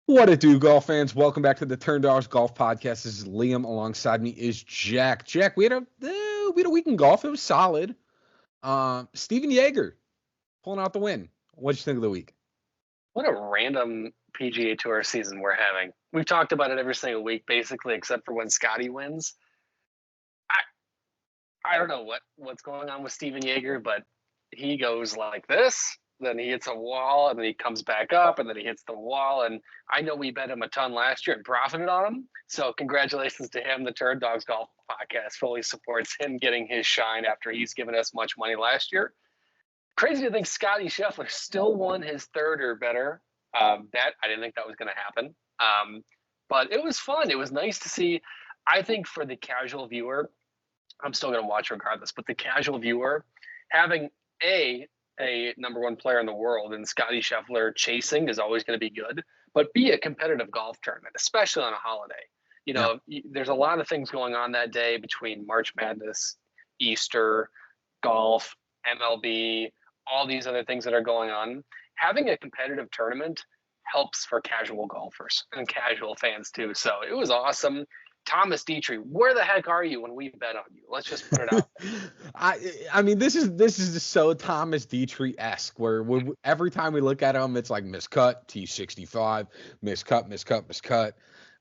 What it do, golf fans? Welcome back to the Turn Dogs Golf Podcast. This is Liam. Alongside me is Jack. Jack, we had a week in golf. It was solid. Steven Yeager pulling out the win. What'd you think of the week? What a random PGA Tour season we're having. We've talked about it every single week, basically, except for when Scotty wins. I I don't know what's going on with Steven Yeager, but he goes like this, then he hits a wall, and then he comes back up, and then he hits the wall. And I know we bet him a ton last year and profited on him. So congratulations to him. The Turd Dogs Golf Podcast fully supports him getting his shine after he's given us much money last year. Crazy to think Scotty Scheffler still won his third or better bet. I didn't think that was going to happen. But it was fun. It was nice to see. I think for the casual viewer, I'm still going to watch regardless, but the casual viewer having a number one player in the world and Scotty Scheffler chasing is always going to be good, but B, a competitive golf tournament, especially on a holiday. There's a lot of things going on that day between March Madness, Easter, golf, MLB, all these other things that are going on. Having a competitive tournament helps for casual golfers and casual fans too. So it was awesome. Thomas Dietrich, where the heck are you when we bet on you? Let's just put it out there. I mean, this is just so Thomas Dietrich-esque, where every time we look at him, it's like miscut, T65, miscut.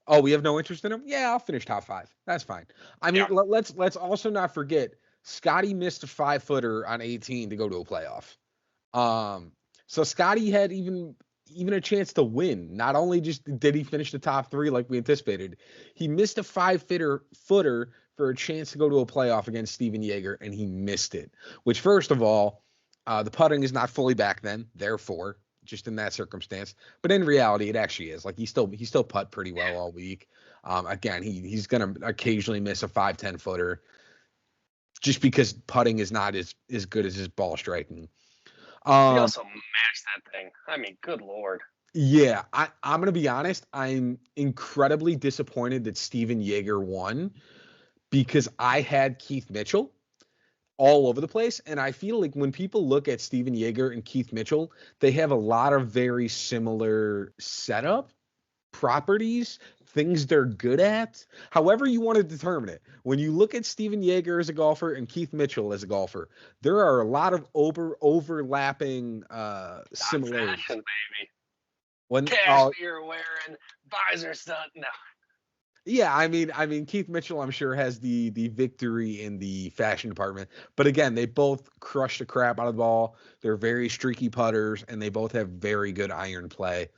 Oh, we have no interest in him? Yeah, I'll finish top 5. That's fine. I mean, yeah. Let's also not forget, Scotty missed a 5-footer on 18 to go to a playoff. So Scotty had even a chance to win. Not only just did he finish the top 3 like we anticipated, he missed a 5-footer for a chance to go to a playoff against Steven Yeager, and he missed it. Which, first of all, the putting is not fully back then, therefore, just in that circumstance. But in reality, it actually is. Like he still putt pretty well all week. Again, he's gonna occasionally miss a 5-10 footer, just because putting is not as good as his ball striking. He also mashed that thing. I mean, good Lord. Yeah, I'm going to be honest. I'm incredibly disappointed that Steven Yeager won, because I had Keith Mitchell all over the place. And I feel like when people look at Steven Yeager and Keith Mitchell, they have a lot of very similar setup properties, things they're good at, however you want to determine it. When you look at Steven Yeager as a golfer and Keith Mitchell as a golfer, there are a lot of overlapping similarities. Fashion, baby. When cashmere wearing, visor stunt. No. Yeah, I mean, Keith Mitchell, I'm sure, has the victory in the fashion department. But again, they both crush the crap out of the ball. They're very streaky putters, and they both have very good iron play.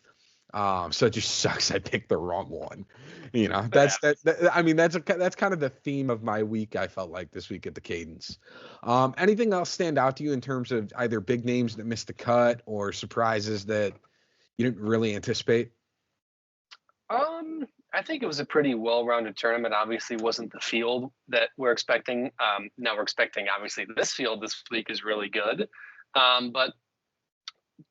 So it just sucks I picked the wrong one. That's kind of the theme of my week. I felt like this week at the Cadence. Anything else stand out to you in terms of either big names that missed the cut or surprises that you didn't really anticipate? I think it was a pretty well-rounded tournament. Obviously, wasn't the field that we're expecting. Now we're expecting, obviously, this field this week is really good. But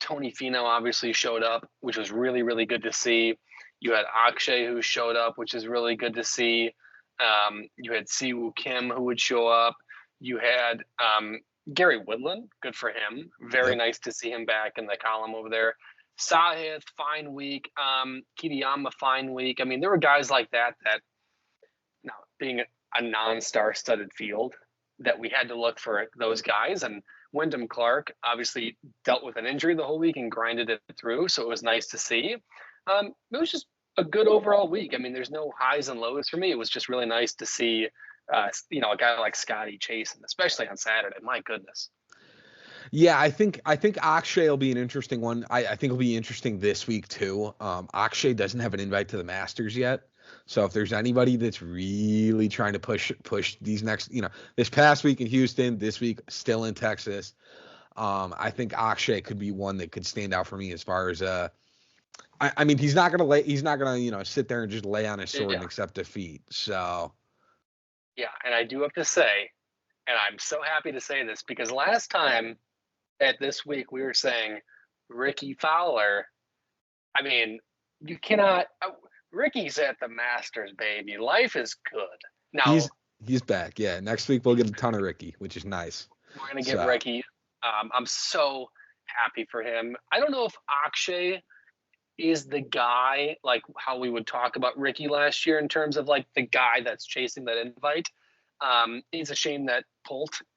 Tony Finau obviously showed up, which was really, really good to see. You had Akshay who showed up, which is really good to see. You had Siwoo Kim who would show up. You had Gary Woodland, good for him. Very nice to see him back in the column over there. Sahith, fine week. Kitayama, fine week. I mean, there were guys like that now being a non-star studded field, that we had to look for those guys. And Wyndham Clark obviously dealt with an injury the whole week and grinded it through, so it was nice to see. It was just a good overall week. I mean, there's no highs and lows for me. It was just really nice to see, a guy like Scotty chasing, especially on Saturday. My goodness. Yeah, I think Akshay will be an interesting one. I think it'll be interesting this week too. Akshay doesn't have an invite to the Masters yet. So if there's anybody that's really trying to push these next, this past week in Houston, this week still in Texas, I think Akshay could be one that could stand out for me as far as I mean, he's not gonna sit there and just lay on his sword and accept defeat. So yeah, and I do have to say, and I'm so happy to say this, because last time at this week we were saying Ricky Fowler. I mean, you cannot. Ricky's at the Masters, baby. Life is good. Now he's back. Yeah, next week we'll get a ton of Ricky, which is nice. We're gonna get Ricky. I'm so happy for him. I don't know if Akshay is the guy, like how we would talk about Ricky last year in terms of like the guy that's chasing that invite. It's a shame that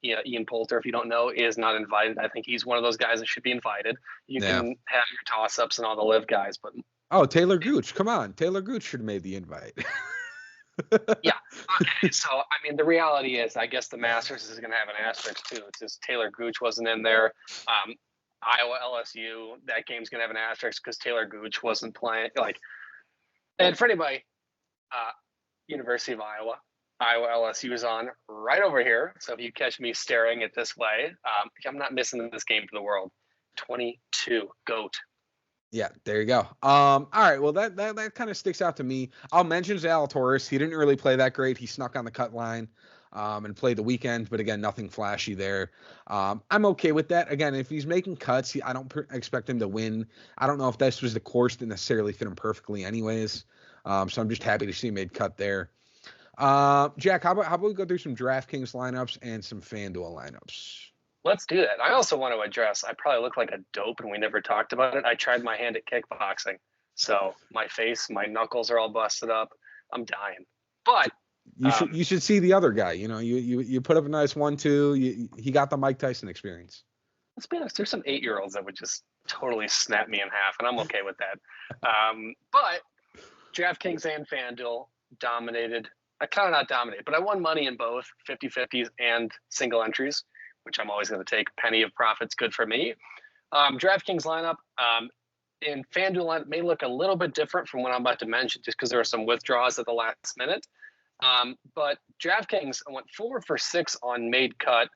Ian Poulter, if you don't know, is not invited. I think he's one of those guys that should be invited. You Yeah. can have your toss-ups and all the live guys, but Oh, Taylor Gooch. Come on. Taylor Gooch should have made the invite. yeah. Okay. So, I mean, the reality is, I guess the Masters is going to have an asterisk too. It's just Taylor Gooch wasn't in there. Iowa LSU, that game's going to have an asterisk because Taylor Gooch wasn't playing. Like, and for anybody, University of Iowa LSU is on right over here. So if you catch me staring it this way, I'm not missing this game for the world. 22 GOAT. Yeah, there you go. All right. Well, that kind of sticks out to me. I'll mention Zalatoris. He didn't really play that great. He snuck on the cut line and played the weekend, but again, nothing flashy there. I'm okay with that. Again, if he's making cuts, I don't expect him to win. I don't know if this was the course that necessarily fit him perfectly anyways. So I'm just happy to see him made cut there. Jack, how about we go through some DraftKings lineups and some FanDuel lineups? Let's do that. I also want to address, I probably look like a dope and we never talked about it. I tried my hand at kickboxing. So my face, my knuckles are all busted up. I'm dying. But you should see the other guy. You know, you put up a nice 1-2. He got the Mike Tyson experience. Let's be honest, there's some 8-year-olds that would just totally snap me in half, and I'm okay with that. But DraftKings and FanDuel dominated. I kind of not dominated, but I won money in both 50-50s and single entries, which I'm always going to take. Penny of profits, good for me. DraftKings lineup in FanDuel lineup may look a little bit different from what I'm about to mention, just because there are some withdrawals at the last minute. But DraftKings, I went 4 for 6 on made cut.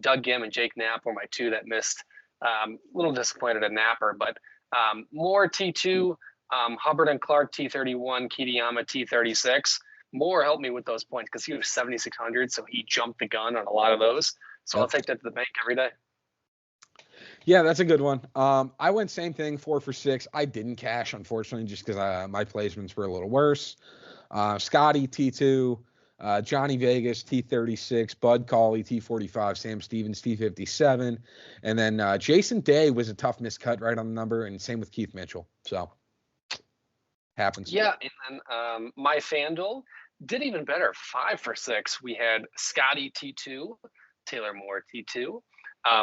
Doug Gim and Jake Knapp were my two that missed. A little disappointed at Napper, but Moore T2, Hubbard and Clark T31, Kitayama T36. Moore helped me with those points because he was 7,600, so he jumped the gun on a lot of those. So I'll take that to the bank every day. Yeah, that's a good one. I went same thing, 4 for 6. I didn't cash, unfortunately, just because my placements were a little worse. Scotty T2, Johnny Vegas T36, Bud Cauley T45, Sam Stevens T57, and then Jason Day was a tough miscut right on the number, and same with Keith Mitchell. So happens. Yeah, and then my FanDuel did even better, 5 for 6. We had Scotty T2, Taylor Moore T2,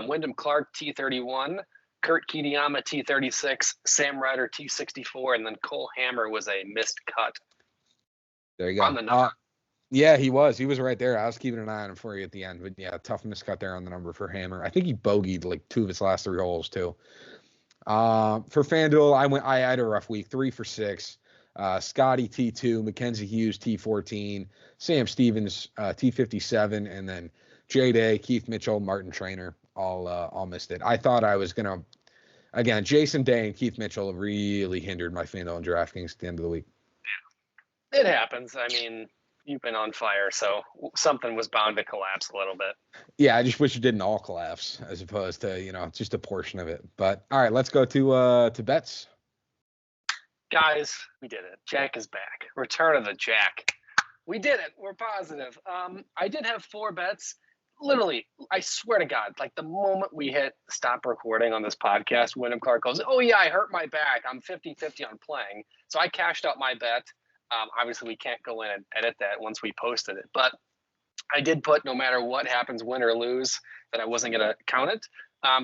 Wyndham Clark T31, Kurt Kitayama T36, Sam Ryder T64, and then Cole Hammer was a missed cut. There you go. On the number. Yeah, he was. He was right there. I was keeping an eye on him for you at the end. But yeah, tough miscut there on the number for Hammer. I think he bogeyed like 2 of his last 3 holes too. For FanDuel, I had a rough week. 3 for 6. Scotty T2, Mackenzie Hughes T14, Sam Stevens T57, and then Jay Day, Keith Mitchell, Martin Trainer all missed it. I thought I was gonna again. Jason Day and Keith Mitchell really hindered my FanDuel and DraftKings at the end of the week. It happens. I mean, you've been on fire, so something was bound to collapse a little bit. Yeah, I just wish it didn't all collapse as opposed to, just a portion of it. But all right, let's go to bets. Guys, we did it. Jack is back. Return of the Jack. We did it. We're positive. I did have 4 bets. Literally, I swear to God, like the moment we hit stop recording on this podcast, Wyndham Clark goes, "Oh yeah, I hurt my back. I'm 50-50 on playing." So I cashed out my bet. Obviously, we can't go in and edit that once we posted it. But I did put, no matter what happens, win or lose, that I wasn't going to count it.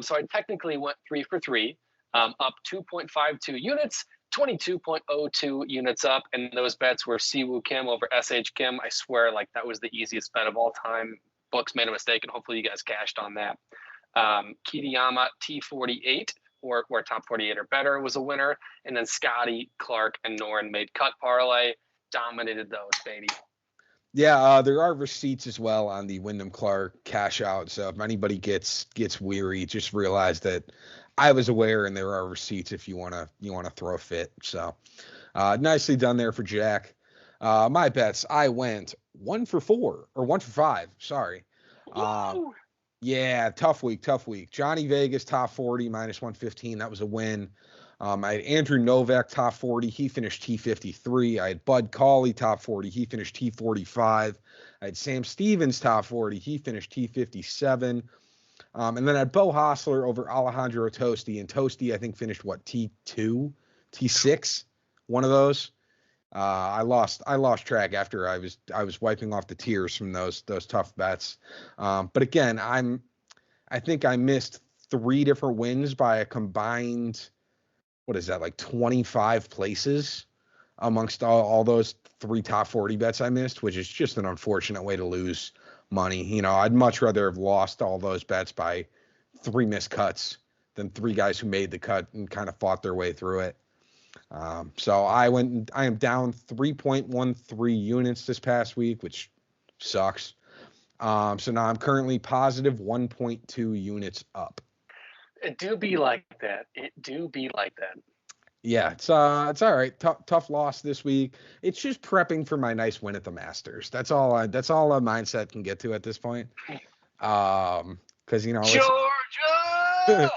So I technically went 3 for 3, up 2.52 units, 22.02 units up. And those bets were Siwoo Kim over SH Kim. I swear, like that was the easiest bet of all time. Books made a mistake, and hopefully you guys cashed on that. Kitayama T48, or top 48 or better, was a winner. And then Scotty, Clark, and Noren made cut parlay. Dominated those, baby. Yeah, there are receipts as well on the Wyndham Clark cash out. So if anybody gets weary, just realize that I was aware, and there are receipts if you wanna throw a fit. So nicely done there for Jack. My bets, I went 1 for 4 or 1 for 5. Sorry. Yeah, tough week. Johnny Vegas top 40 minus 115. That was a win. I had Andrew Novak top 40. He finished T53. I had Bud Cauley top 40. He finished T45. I had Sam Stevens top 40. He finished T57. And then I had Bo Hostler over Alejandro Tosti. And Tosti, I think, finished T2. T6, one of those. I lost track after I was wiping off the tears from those tough bets. But again, I think I missed 3 different wins by a combined, what is that, like 25 places amongst all those 3 top 40 bets I missed, which is just an unfortunate way to lose money. You know, I'd much rather have lost all those bets by 3 missed cuts than 3 guys who made the cut and kind of fought their way through it. So I am down 3.13 units this past week, which sucks. So now I'm currently positive 1.2 units up. It do be like that. Yeah, it's all right. Tough loss this week. It's just prepping for my nice win at the Masters. That's all a mindset can get to at this point. Because you know, Georgia.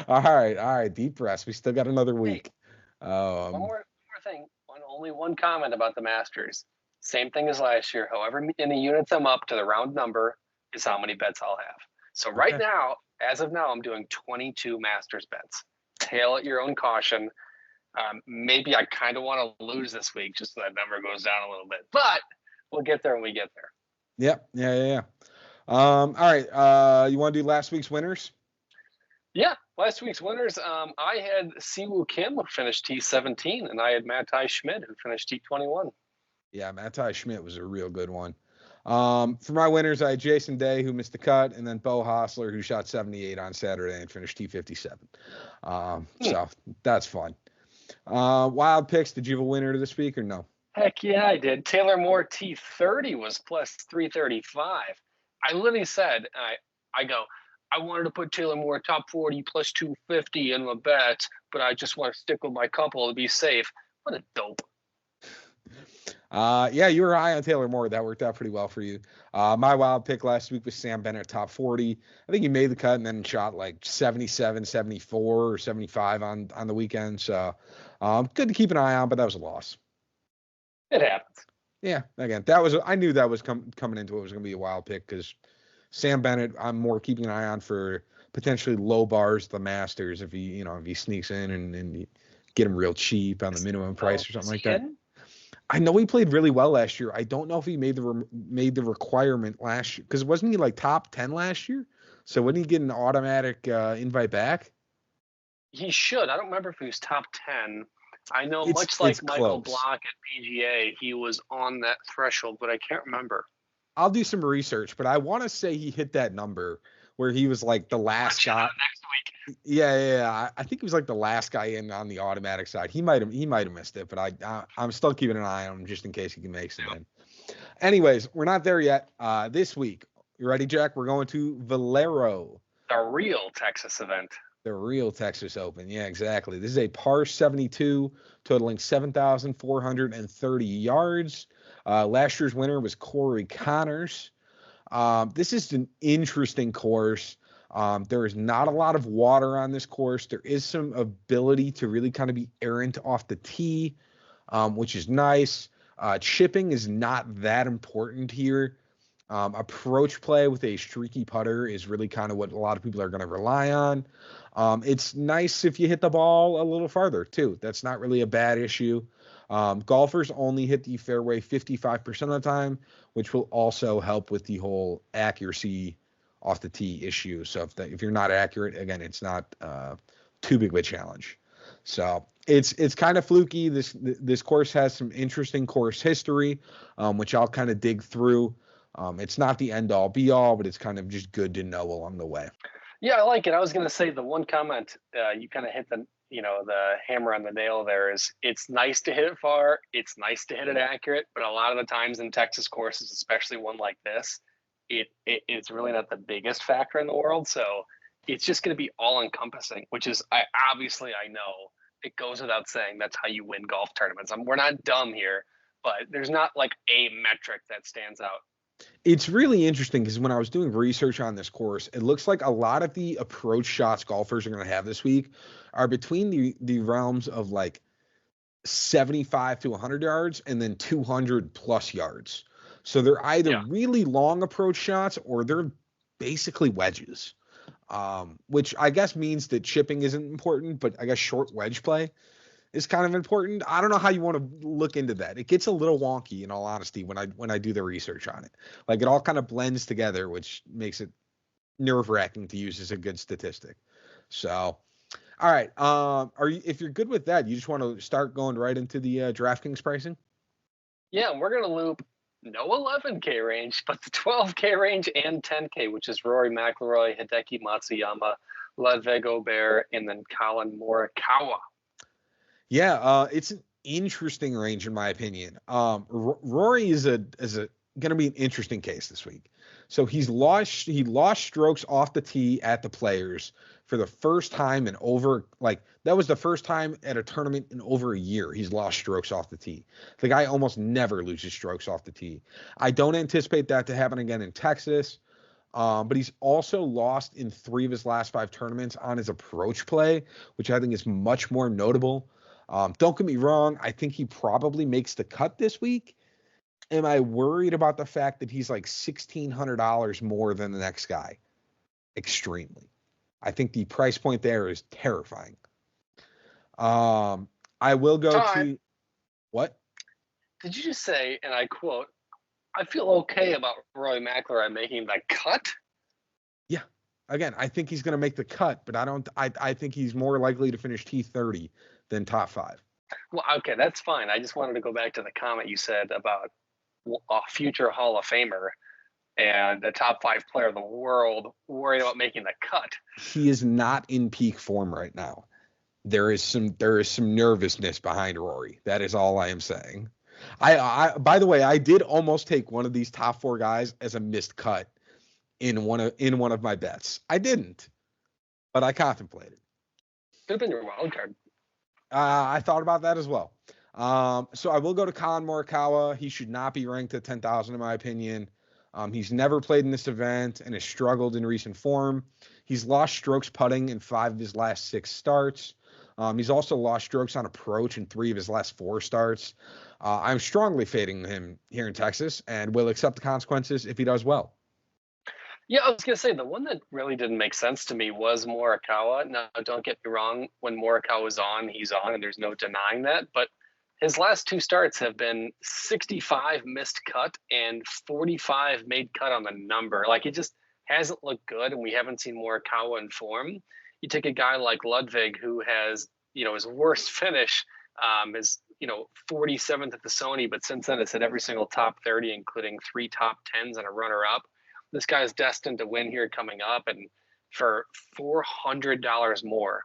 all right. Deep breaths. We still got another week. Hey, one more thing. Only one comment about the Masters. Same thing as last year. However many units I'm up to, the round number is how many bets I'll have. So right now, as of now, I'm doing 22 Masters bets. Tail at your own caution. Maybe I kind of want to lose this week just so that number goes down a little bit, but we'll get there when we get there. Yep. Yeah. All right. You want to do last week's winners? Yeah, last week's winners. I had Siwoo Kim who finished T17, and I had Matthijs Schmidt who finished T21. Yeah, Matthijs Schmidt was a real good one. For my winners, I had Jason Day who missed the cut, and then Bo Hostler who shot 78 on Saturday and finished T57. So that's fun. Wild picks. Did you have a winner this week or no? Heck yeah, I did. Taylor Moore T30 was plus 335. I literally said, I wanted to put Taylor Moore top 40 plus 250 in my bets, but I just want to stick with my couple to be safe. What a dope. Yeah, you were high on Taylor Moore. That worked out pretty well for you. My wild pick last week was Sam Bennett, top 40. I think he made the cut and then shot like 77, 74, or 75 on the weekend. So good to keep an eye on, but that was a loss. It happens. Yeah, again, I knew that was coming into it was going to be a wild pick because Sam Bennett, I'm more keeping an eye on for potentially low bars the Masters if he sneaks in and get him real cheap on the minimum price or something like that. I know he played really well last year. I don't know if he made the requirement last year because wasn't he like top 10 last year? So wouldn't he get an automatic invite back? He should. I don't remember if he was top 10. I know much like Michael Block at PGA, he was on that threshold, but I can't remember. I'll do some research, but I want to say he hit that number where he was like the last guy. Next week. Yeah. I think he was like the last guy in on the automatic side. He might have missed it, but I'm still keeping an eye on him just in case he can make it in. Anyways, we're not there yet. This week, you ready, Jack? We're going to Valero. The real Texas event. The real Texas Open. Yeah, exactly. This is a par 72 totaling 7,430 yards. Last year's winner was Corey Connors. This is an interesting course. There is not a lot of water on this course. There is some ability to really kind of be errant off the tee, which is nice. Chipping is not that important here. Approach play with a streaky putter is really kind of what a lot of people are going to rely on. It's nice if you hit the ball a little farther too. That's not really a bad issue. Golfers only hit the fairway 55% of the time, which will also help with the whole accuracy off the tee issue. So if you're not accurate, again, it's not too big of a challenge. So it's kind of fluky. This course has some interesting course history, which I'll kind of dig through. It's not the end all be all, but it's kind of just good to know along the way. Yeah, I like it. I was going to say the one comment you kind of hit the hammer on the nail there is it's nice to hit it far. It's nice to hit it accurate, but a lot of the times in Texas courses, especially one like this, it's really not the biggest factor in the world. So it's just going to be all encompassing, which is I know it goes without saying that's how you win golf tournaments. We're not dumb here, but there's not like a metric that stands out. It's really interesting because when I was doing research on this course, it looks like a lot of the approach shots golfers are going to have this week are between the realms of like 75 to 100 yards and then 200 plus yards. So they're either really long approach shots or they're basically wedges, which I guess means that chipping isn't important, but I guess short wedge play is kind of important. I don't know how you want to look into that. It gets a little wonky, in all honesty, when I do the research on it. Like, it all kind of blends together, which makes it nerve-wracking to use as a good statistic. So, all right. If you're good with that, you just want to start going right into the DraftKings pricing? Yeah, we're gonna loop no 11K range, but the 12K range and 10K, which is Rory McIlroy, Hideki Matsuyama, Ludwig Aubert, and then Colin Morikawa. Yeah, it's an interesting range in my opinion. Rory is going to be an interesting case this week. So he lost strokes off the tee at the Players for the first time in over, like, that was the first time at a tournament in over a year he's lost strokes off the tee. The guy almost never loses strokes off the tee. I don't anticipate that to happen again in Texas. But he's also lost in 3 of his last 5 tournaments on his approach play, which I think is much more notable. Don't get me wrong. I think he probably makes the cut this week. Am I worried about the fact that he's like $1,600 more than the next guy? Extremely. I think the price point there is terrifying. I will go to what? Did you just say, and I quote, I feel okay about Rory McIlroy making the cut? Yeah. Again, I think he's going to make the cut, but I think he's more likely to finish T30 than top 5. Well, okay, that's fine. I just wanted to go back to the comment you said about a future Hall of Famer and a top 5 player in the world worried about making the cut. He is not in peak form right now. There is some nervousness behind Rory. That is all I am saying. I by the way, I did almost take one of these top 4 guys as a missed cut in one of my bets. I didn't, but I contemplated. Could have been your wild card. I thought about that as well. So I will go to Colin Morikawa. He should not be ranked at 10,000 in my opinion. He's never played in this event and has struggled in recent form. He's lost strokes putting in 5 of his last 6 starts. He's also lost strokes on approach in 3 of his last 4 starts. I'm strongly fading him here in Texas and will accept the consequences if he does well. Yeah, I was going to say, the one that really didn't make sense to me was Morikawa. Now, don't get me wrong. When Morikawa's on, he's on, and there's no denying that. But his last 2 starts have been 65 missed cut and 45 made cut on the number. Like, it just hasn't looked good, and we haven't seen Morikawa in form. You take a guy like Ludwig, who has, his worst finish is, 47th at the Sony, but since then it's hit every single top 30, including 3 top 10s and a runner-up. This guy is destined to win here coming up, and for $400 more,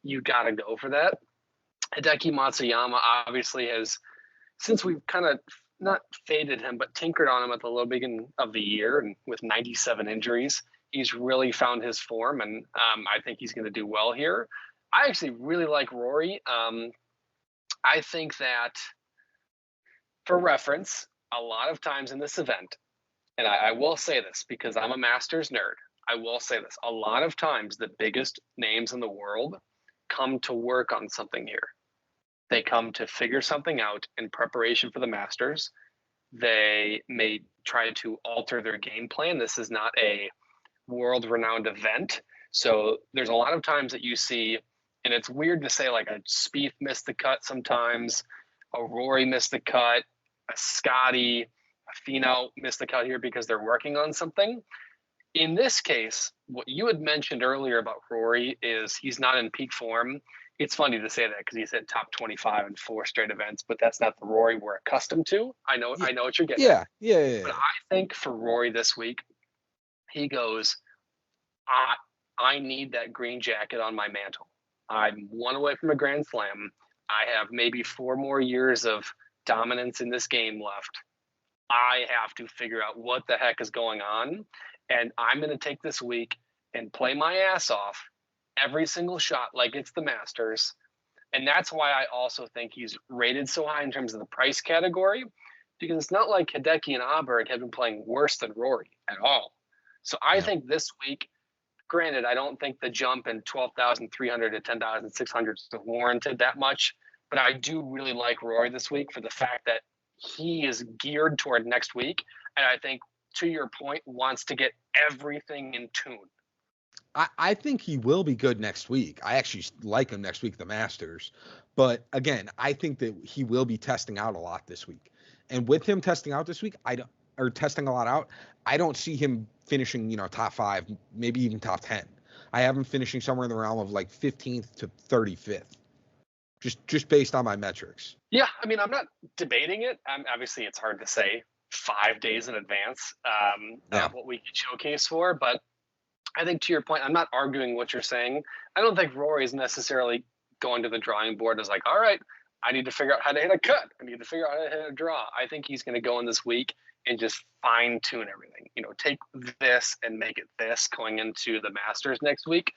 you got to go for that. Hideki Matsuyama obviously has, since we've kind of not faded him, but tinkered on him at the low beginning of the year, and with 97 injuries, he's really found his form, and I think he's going to do well here. I actually really like Rory. I think that, for reference, a lot of times in this event, and I will say this because I'm a Masters nerd, I will say this, a lot of times the biggest names in the world come to work on something here. They come to figure something out in preparation for the Masters. They may try to alter their game plan. This is not a world-renowned event. So there's a lot of times that you see, and it's weird to say, like, a Spieth missed the cut sometimes, a Rory missed the cut, a Scotty, a Finau missed the cut here because they're working on something. In this case, what you had mentioned earlier about Rory is he's not in peak form. It's funny to say that because he's hit top 25 in 4 straight events, but that's not the Rory we're accustomed to. I know what you're getting at. Yeah. But I think for Rory this week, he goes, I need that green jacket on my mantle. I'm 1 away from a Grand Slam. I have maybe 4 more years of dominance in this game left. I have to figure out what the heck is going on. And I'm going to take this week and play my ass off every single shot like it's the Masters. And that's why I also think he's rated so high in terms of the price category, because it's not like Hideki and Aberg have been playing worse than Rory at all. So I think this week, granted, I don't think the jump in 12,300 to 10,600 is warranted that much, but I do really like Rory this week for the fact that he is geared toward next week. And I think, to your point, wants to get everything in tune. I think he will be good next week. I actually like him next week, the Masters. But again, I think that he will be testing out a lot this week. And with him testing out this week, testing a lot out, I don't see him finishing, top 5, maybe even top 10. I have him finishing somewhere in the realm of like 15th to 35th. Just based on my metrics. Yeah, I mean, I'm not debating it. Obviously, it's hard to say 5 days in advance what we could showcase for, but I think to your point, I'm not arguing what you're saying. I don't think Rory is necessarily going to the drawing board as like, all right, I need to figure out how to hit a cut. I need to figure out how to hit a draw. I think he's going to go in this week and just fine tune everything. Take this and make it this going into the Masters next week.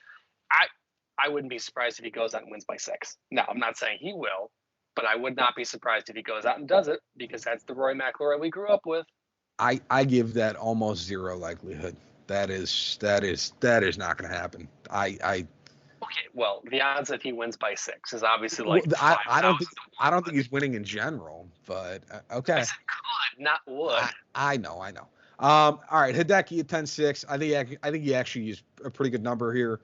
I wouldn't be surprised if he goes out and wins by 6. Now, I'm not saying he will, but I would not be surprised if he goes out and does it because that's the Rory McIlroy we grew up with. I give that almost zero likelihood. That is not going to happen. Okay, well, the odds that he wins by 6 is obviously like I don't think he's winning in general, but okay. I said could, not would. I know. All right, Hideki at 10-6. I think he actually used a pretty good number here.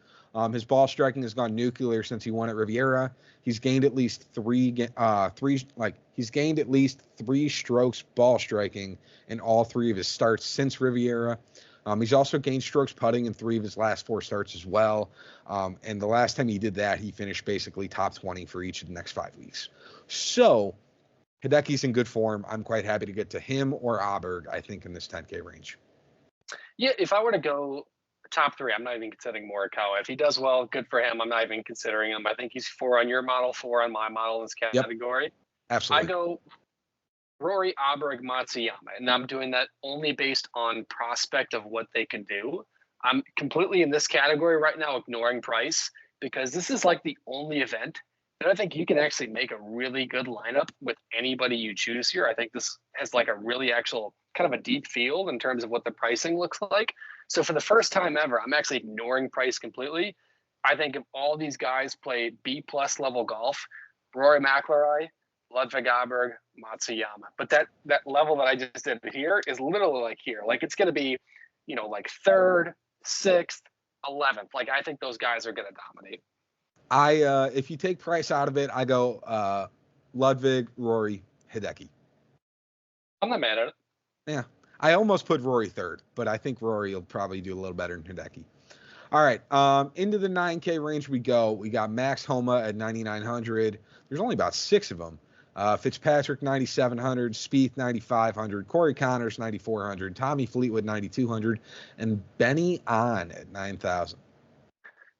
His ball striking has gone nuclear since he won at Riviera. He's gained at least three strokes ball striking in all 3 of his starts since Riviera. He's also gained strokes putting in 3 of his last 4 starts as well. And the last time he did that, he finished basically top 20 for each of the next 5 weeks. So Hideki's in good form. I'm quite happy to get to him or Aberg, I think, in this 10K range. Yeah, if I were to go top 3, I'm not even considering Morikawa. If he does well, good for him. I'm not even considering him. I think he's 4 on your model, 4 on my model in this category. Yep, absolutely. I go Rory, Aberg, Matsuyama, and I'm doing that only based on prospect of what they can do. I'm completely in this category right now, ignoring price, because this is like the only event that I think you can actually make a really good lineup with anybody you choose here. I think this has like a really actual kind of a deep field in terms of what the pricing looks like. So for the first time ever, I'm actually ignoring price completely. I think if all these guys play B+ level golf, Rory McIlroy, Ludwig Aberg, Matsuyama. But that level that I just did here is literally like here. Like it's going to be, like 3rd, 6th, 11th. Like I think those guys are going to dominate. If you take price out of it, I go Ludwig, Rory, Hideki. I'm not mad at it. Yeah. I almost put Rory 3rd, but I think Rory will probably do a little better than Hideki. All right, into the 9K range we go. We got Max Homa at 9,900. There's only about 6 of them. Fitzpatrick 9,700, Spieth 9,500, Corey Connors 9,400, Tommy Fleetwood 9,200, and Benny On at 9,000.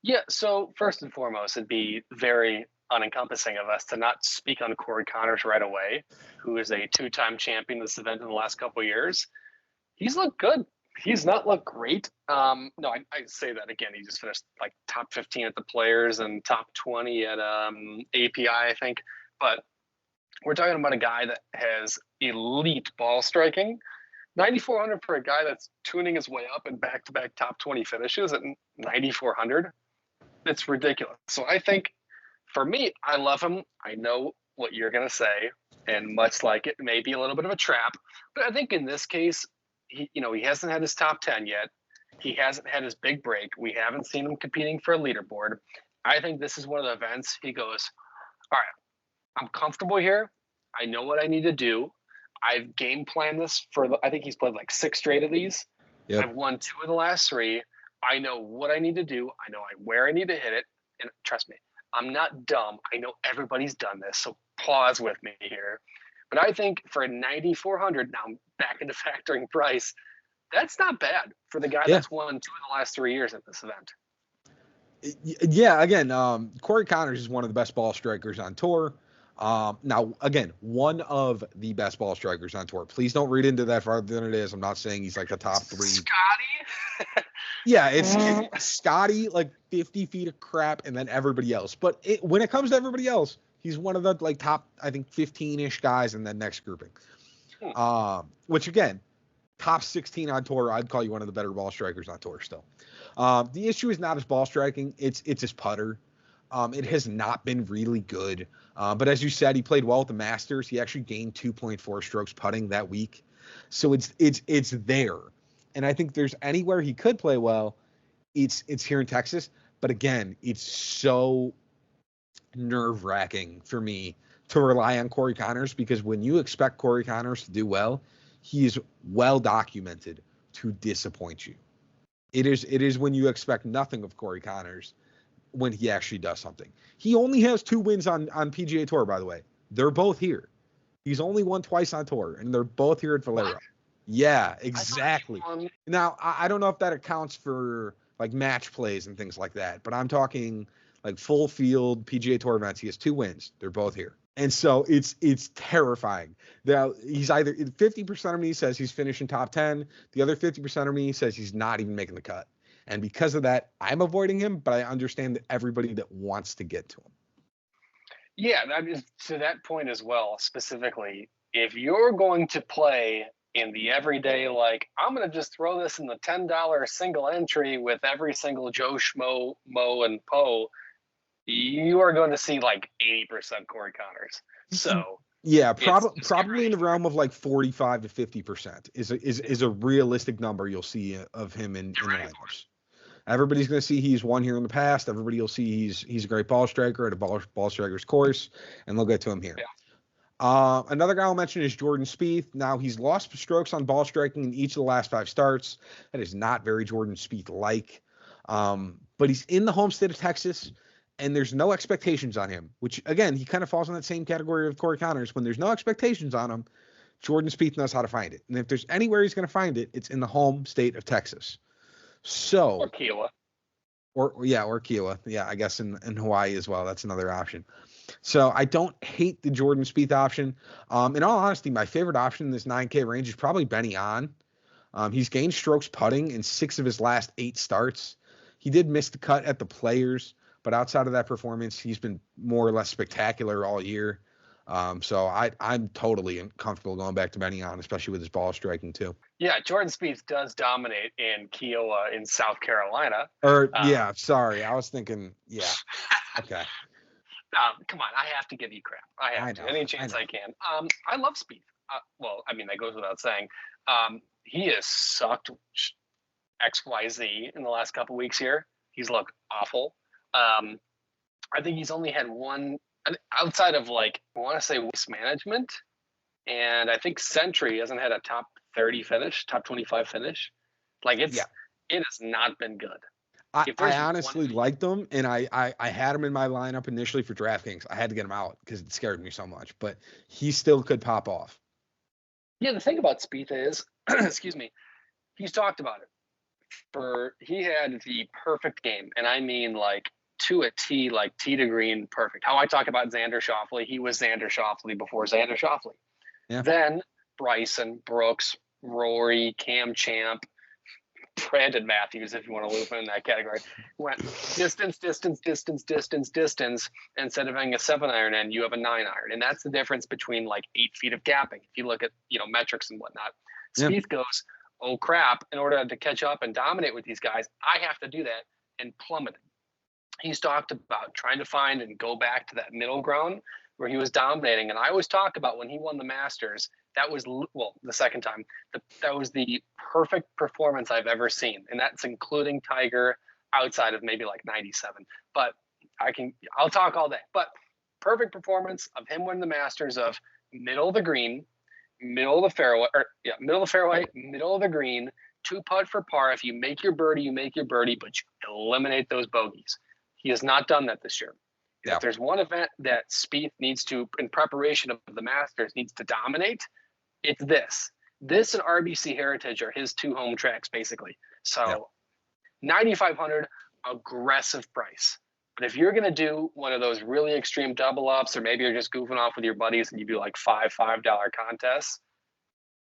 Yeah, so first and foremost, it'd be very unencompassing of us to not speak on Corey Connors right away, who is a 2-time champion of this event in the last couple of years. He's looked good. He's not looked great. No, I say that again. He just finished like top 15 at the Players and top 20 at API, I think. But we're talking about a guy that has elite ball striking. 9,400 for a guy that's tuning his way up and back-to-back top 20 finishes at 9,400. It's ridiculous. So I think, for me, I love him. I know what you're going to say, and much like it may be a little bit of a trap. But I think in this case, he hasn't had his top 10 yet. He hasn't had his big break. We haven't seen him competing for a leaderboard. I think this is one of the events he goes, all right, I'm comfortable here. I know what I need to do. I've game planned this I think he's played like 6 straight of these. Yep. I've won 2 of the last 3. I know what I need to do. I know where I need to hit it. And trust me, I'm not dumb. I know everybody's done this. So pause with me here. But I think for 9,400, now I'm back into factoring price, that's not bad for the guy that's won 2 of the last 3 years at this event. Yeah, again, Corey Connors is one of the best ball strikers on tour. Now, again, one of the best ball strikers on tour. Please don't read into that farther than it is. I'm not saying he's like the top 3. Scotty? Yeah, it's Scotty, like 50 feet of crap, and then everybody else. But when it comes to everybody else, he's one of the like top, I think, 15-ish guys in that next grouping. Which, again, top 16 on tour, I'd call you one of the better ball strikers on tour still. The issue is not his ball striking. It's his putter. It has not been really good. But as you said, he played well at the Masters. He actually gained 2.4 strokes putting that week. So it's there. And I think there's anywhere he could play well, it's here in Texas. But again, it's so nerve-wracking for me to rely on Corey Connors, because when you expect Corey Connors to do well, he is well documented to disappoint you. It is when you expect nothing of Corey Connors when he actually does something. He only has 2 wins on PGA Tour, by the way. They're both here. He's only won twice on tour, and they're both here at Valero. What? Yeah, exactly. Now, I don't know if that accounts for like match plays and things like that, but I'm talking like full field PGA Tour events. He has 2 wins. They're both here. And so it's terrifying. Now, he's either 50% of me says he's finishing top 10. The other 50% of me says he's not even making the cut. And because of that, I'm avoiding him, but I understand that everybody that wants to get to him. Yeah, that is to that point as well. Specifically, if you're going to play in the everyday, like I'm going to just throw this in the $10 single entry with every single Joe Schmo, Mo, and Poe, you are going to see like 80% Corey Connors. So yeah, probably in the realm of like 45 to 50% is a realistic number you'll see of him in lineups. Everybody's going to see he's won here in the past. Everybody will see he's a great ball striker at a ball striker's course, and they'll get to him here. Yeah. Another guy I'll mention is Jordan Spieth. Now, he's lost strokes on ball striking in each of the last 5 starts. That is not very Jordan Spieth-like. But he's in the home state of Texas, and there's no expectations on him, which, again, he kind of falls in that same category of Corey Connors. When there's no expectations on him, Jordan Spieth knows how to find it. And if there's anywhere he's going to find it, it's in the home state of Texas. So, or Kiowa. Or Kiowa. Yeah, I guess in Hawaii as well. That's another option. So I don't hate the Jordan Spieth option. In all honesty, my favorite option in this 9K range is probably Benny On. He's gained strokes putting in 6 of his last 8 starts. He did miss the cut at the Players, but outside of that performance, he's been more or less spectacular all year. So I'm totally comfortable going back to Benny On, especially with his ball striking too. Yeah, Jordan Spieth does dominate in Kiowa in South Carolina. Sorry, I was thinking, yeah, okay. Come on, I have to give you crap. I have to, any chance I can. I love Spieth. Well, I mean, that goes without saying. He has sucked XYZ in the last couple weeks here. He's looked awful. I think he's only had one outside of like I want to say waste management, and I think Sentry hasn't had a top 30 finish, top 25 finish. Like it has not been good. I honestly liked him, and I had him in my lineup initially for DraftKings. I had to get him out because it scared me so much, but he still could pop off. Yeah, the thing about Spieth is, excuse me, he's talked about it. He had the perfect game, and I mean like to a T, like tee to green, perfect. How I talk about Xander Schauffele, he was Xander Schauffele before Xander Schauffele. Yeah. Then Bryson, Brooks, Rory, Cam Champ, Brandon Matthews, if you want to loop in that category, went distance. Instead of having a 7-iron in, you have a 9-iron, and that's the difference between like 8 feet of gapping. If you look at metrics and whatnot, Spieth goes, oh crap! In order to catch up and dominate with these guys, I have to do that, and plummeted. He's talked about trying to find and go back to that middle ground where he was dominating, and I always talk about when he won the Masters. That was, the second time, that was the perfect performance I've ever seen. And that's including Tiger outside of maybe like 97. But I'll talk all day. But perfect performance of him winning the Masters of middle of the green, middle of the fairway, middle of the green, 2-putt for par. If you make your birdie, you make your birdie, but you eliminate those bogeys. He has not done that this year. Yeah. If there's one event that Spieth needs to, in preparation of the Masters, needs to dominate, it's this. This and RBC Heritage are his 2 home tracks, basically. So, 9,500, aggressive price. But if you're going to do one of those really extreme double ups, or maybe you're just goofing off with your buddies and you do like $5 contests,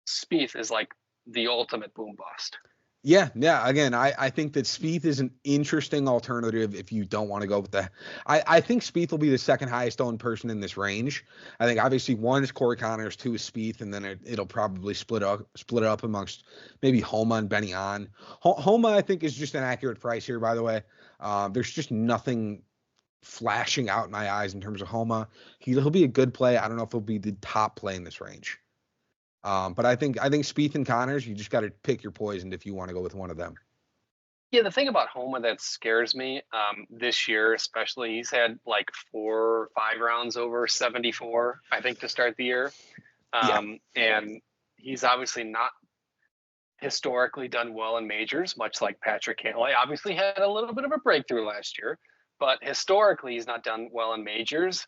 Spieth is like the ultimate boom bust. Yeah. Again, I think that Spieth is an interesting alternative if you don't want to go with that. I think Spieth will be the second highest owned person in this range. I think obviously 1 is Corey Connors, 2 is Spieth, and then it'll probably split it up amongst maybe Homa and Benny On. Homa, I think, is just an accurate price here, by the way. There's just nothing flashing out in my eyes in terms of Homa. He'll be a good play. I don't know if he'll be the top play in this range. But I think Spieth and Connors, you just got to pick your poison if you want to go with one of them. Yeah, the thing about Homa that scares me this year, especially, he's had like 4 or 5 rounds over 74, I think, to start the year. Yeah. And he's obviously not historically done well in majors, much like Patrick Cantlay. Obviously, had a little bit of a breakthrough last year, but historically, he's not done well in majors.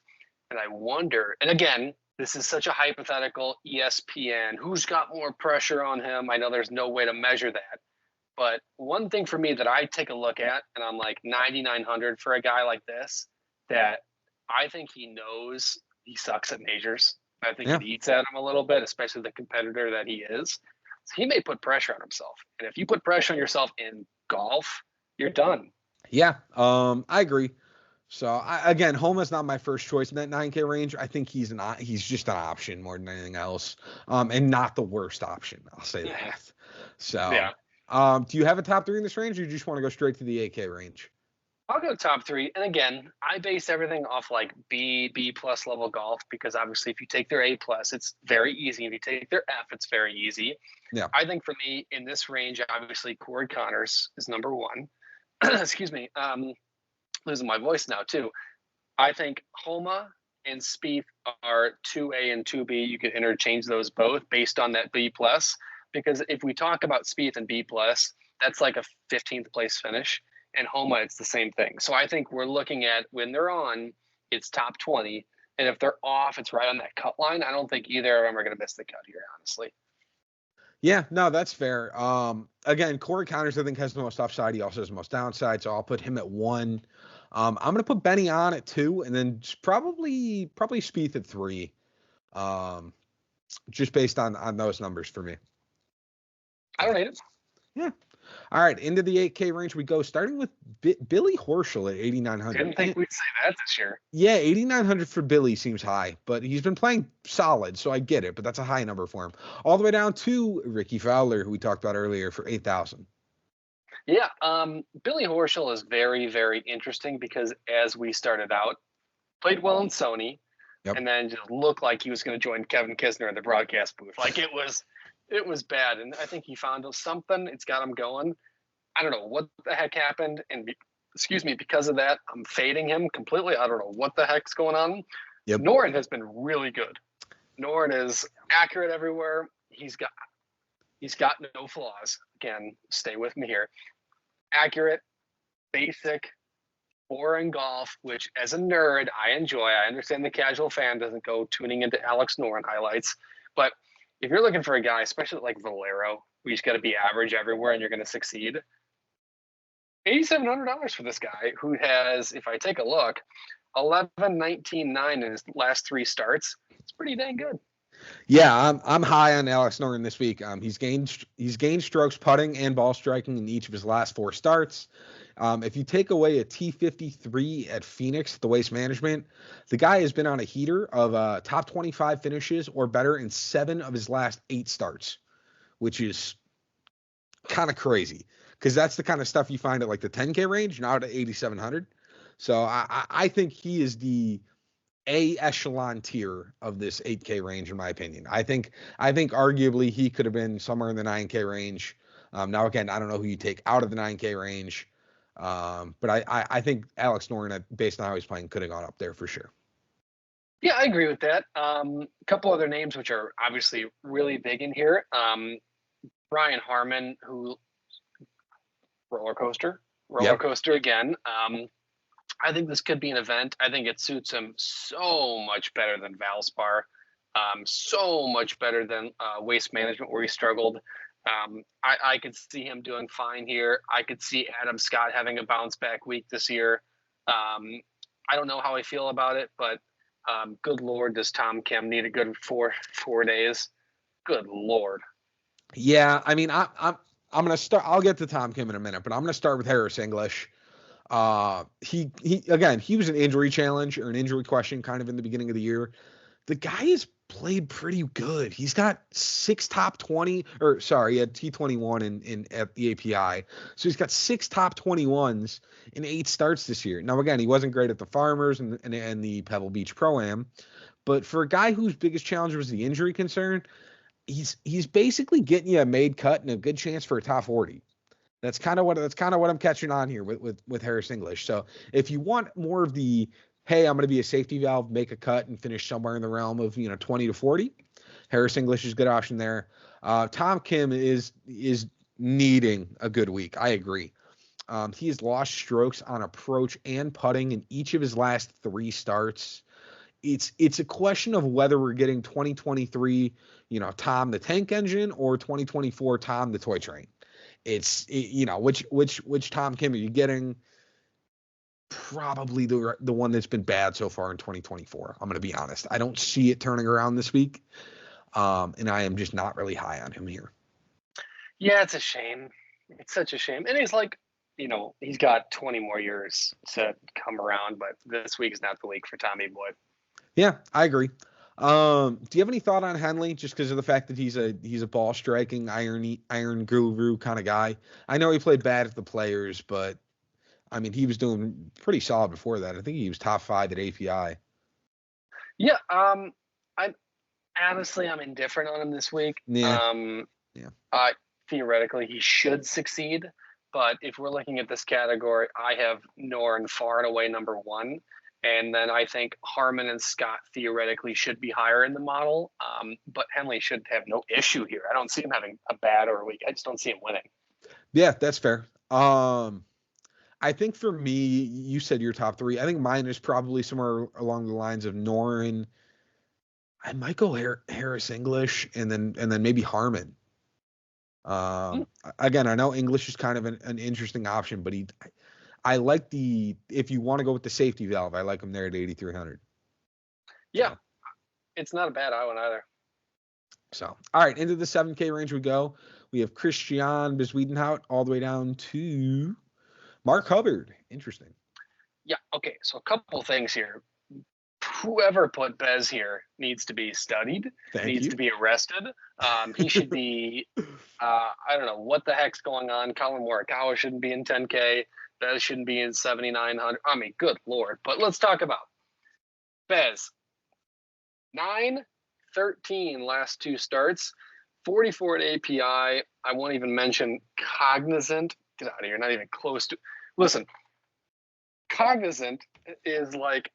And I wonder, and again, this is such a hypothetical ESPN, who's got more pressure on him? I know there's no way to measure that. But one thing for me that I take a look at, and I'm like 9,900 for a guy like this, that I think he knows he sucks at majors. I think Yeah. it eats at him a little bit, especially the competitor that he is. So he may put pressure on himself. And if you put pressure on yourself in golf, you're done. Yeah. I agree. So again, Homa's not my first choice in that 9K range. I think he's just an option more than anything else, and not the worst option. I'll say that. So, Yeah. do you have a top three in this range, or you just want to go straight to the 8K range? I'll go top three. And again, I base everything off like B plus level golf because obviously if you take their A plus, it's very easy. If you take their F, it's very easy. Yeah. I think for me in this range, obviously Corey Connors is number one. Excuse me. Losing my voice now too. I think Homa and Spieth are 2A and 2B. You can interchange those both based on that B plus. Because if we talk about Spieth and B plus, that's like a 15th place finish. And Homa, it's the same thing. So I think we're looking at when they're on, it's top 20. And if they're off, it's right on that cut line. I don't think either of them are going to miss the cut here, honestly. Yeah, no, that's fair. Again, Corey Connors, I think, has the most upside. He also has the most downside, so I'll put him at 1. I'm gonna put Benny on at 2, and then probably Spieth at 3. Um, just based on those numbers for me. I don't hate it. Yeah. All right, into the 8K range we go, starting with Billy Horschel at 8,900. Didn't think we'd say that this year. Yeah, 8,900 for Billy seems high, but he's been playing solid, so I get it. But that's a high number for him. All the way down to Ricky Fowler, who we talked about earlier, for 8,000. Yeah, Billy Horschel is very, very interesting because as we started out, played well in Sony, Yep. and then just looked like he was going to join Kevin Kisner in the broadcast booth. Like it was bad, and I think he found something. It's got him going. I don't know what the heck happened, and excuse me, because of that, I'm fading him completely. I don't know what the heck's going on. Yep. Noren has been really good. Noren is accurate everywhere. He's got no flaws. Again, stay with me here. Accurate, basic, boring golf, which as a nerd, I enjoy. I understand the casual fan doesn't go tuning into Alex Noren highlights. But if you're looking for a guy, especially like Valero, where you just got to be average everywhere and you're going to succeed, $8,700 for this guy who has, if I take a look, 11, 19, 9 in his last 3 starts. It's pretty dang good. Yeah, I'm high on Alex Noren this week. He's gained strokes putting and ball striking in each of his last 4 starts. If you take away a T53 at Phoenix, the Waste Management, the guy has been on a heater of top 25 finishes or better in 7 of his last 8 starts, which is kind of crazy because that's the kind of stuff you find at like the 10K range, not at 8,700. So I think he is the A echelon tier of this 8K range, in my opinion. I think arguably he could have been somewhere in the 9K range. Now, again, I don't know who you take out of the 9K range, but I think Alex Noren, based on how he's playing, could have gone up there for sure. Yeah, I agree with that. A couple other names which are obviously really big in here. Brian Harmon, who roller coaster again. I think this could be an event. I think it suits him so much better than Valspar, so much better than Waste Management where he struggled. I could see him doing fine here. I could see Adam Scott having a bounce back week this year. I don't know how I feel about it, but good Lord, does Tom Kim need a good four days? Good Lord. Yeah, I mean, I'm gonna start. I'll get to Tom Kim in a minute, but I'm gonna start with Harris English. He again, he was an injury challenge or an injury question kind of in the beginning of the year. The guy has played pretty good. He's got 6 top 20, or sorry, he had T21 in at the API. So he's got 6 top 21s in 8 starts this year. Now again, he wasn't great at the Farmers and the Pebble Beach Pro-Am, but for a guy whose biggest challenge was the injury concern, he's basically getting you a made cut and a good chance for a top 40. That's kind of what I'm catching on here with Harris English. So if you want more of the, hey, I'm going to be a safety valve, make a cut, and finish somewhere in the realm of 20 to 40, Harris English is a good option there. Tom Kim is needing a good week. I agree. He has lost strokes on approach and putting in each of his last 3 starts. It's a question of whether we're getting 2023, Tom the tank engine, or 2024 Tom the toy train. Which Tom Kim are you getting? Probably the one that's been bad so far in 2024. I'm going to be honest. I don't see it turning around this week. And I am just not really high on him here. Yeah, it's a shame. It's such a shame. And he's like, he's got 20 more years to come around, but this week is not the week for Tommy Boy. Yeah, I agree. Do you have any thought on Henley, just because of the fact that he's a ball striking iron guru kind of guy? I know he played bad at the Players, but I mean he was doing pretty solid before that. I think he was top 5 at API. Yeah, I'm indifferent on him this week. Yeah. Theoretically he should succeed, but if we're looking at this category, I have Norn far and away number 1. And then I think Harmon and Scott theoretically should be higher in the model. But Henley should have no issue here. I don't see him having a bad or a week. I just don't see him winning. Yeah, that's fair. I think for me, you said your top 3. I think mine is probably somewhere along the lines of Norin. I might go Harris English and then maybe Harmon. Again, I know English is kind of an interesting option, but I like if you want to go with the safety valve, I like him there at 8,300. Yeah, so. It's not a bad one either. So, all right, into the 7K range we go. We have Christian Bezuidenhout all the way down to Mark Hubbard. Interesting. Yeah, okay, so a couple things here. Whoever put Bez here needs to be studied, needs to be arrested. He should be, I don't know what the heck's going on. Colin Morikawa shouldn't be in 10K. Bez shouldn't be in 7,900. I mean, good Lord. But let's talk about Bez. 9-13 last 2 starts, 44 at API. I won't even mention Cognizant. Get out of here. Not even close to. Listen, Cognizant is like,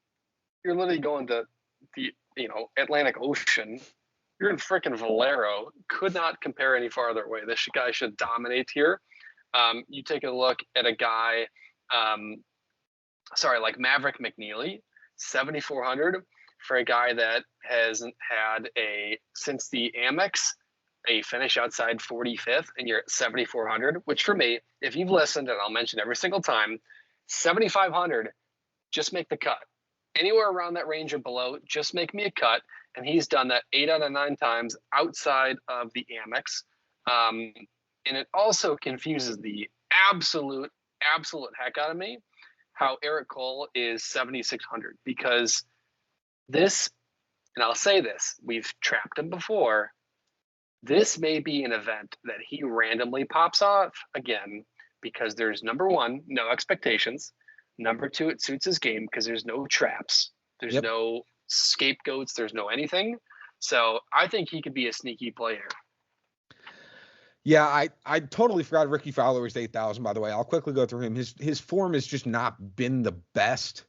you're literally going to the Atlantic Ocean. You're in freaking Valero. Could not compare any farther away. This guy should dominate here. You take a look at a guy, like Maverick McNeely, 7,400 for a guy that hasn't had since the Amex, a finish outside 45th, and you're at 7,400, which for me, if you've listened, and I'll mention every single time, 7,500, just make the cut. Anywhere around that range or below, just make me a cut. And he's done that 8 out of 9 times outside of the Amex. And it also confuses the absolute heck out of me how Eric Cole is 7,600, because this, and I'll say this, we've trapped him before, this may be an event that he randomly pops off again, because there's, number 1, no expectations. Number 2, it suits his game because there's no traps. There's no scapegoats. There's no anything. So I think he could be a sneaky player. Yeah, I totally forgot Ricky Fowler was 8,000, by the way. I'll quickly go through him. His form has just not been the best.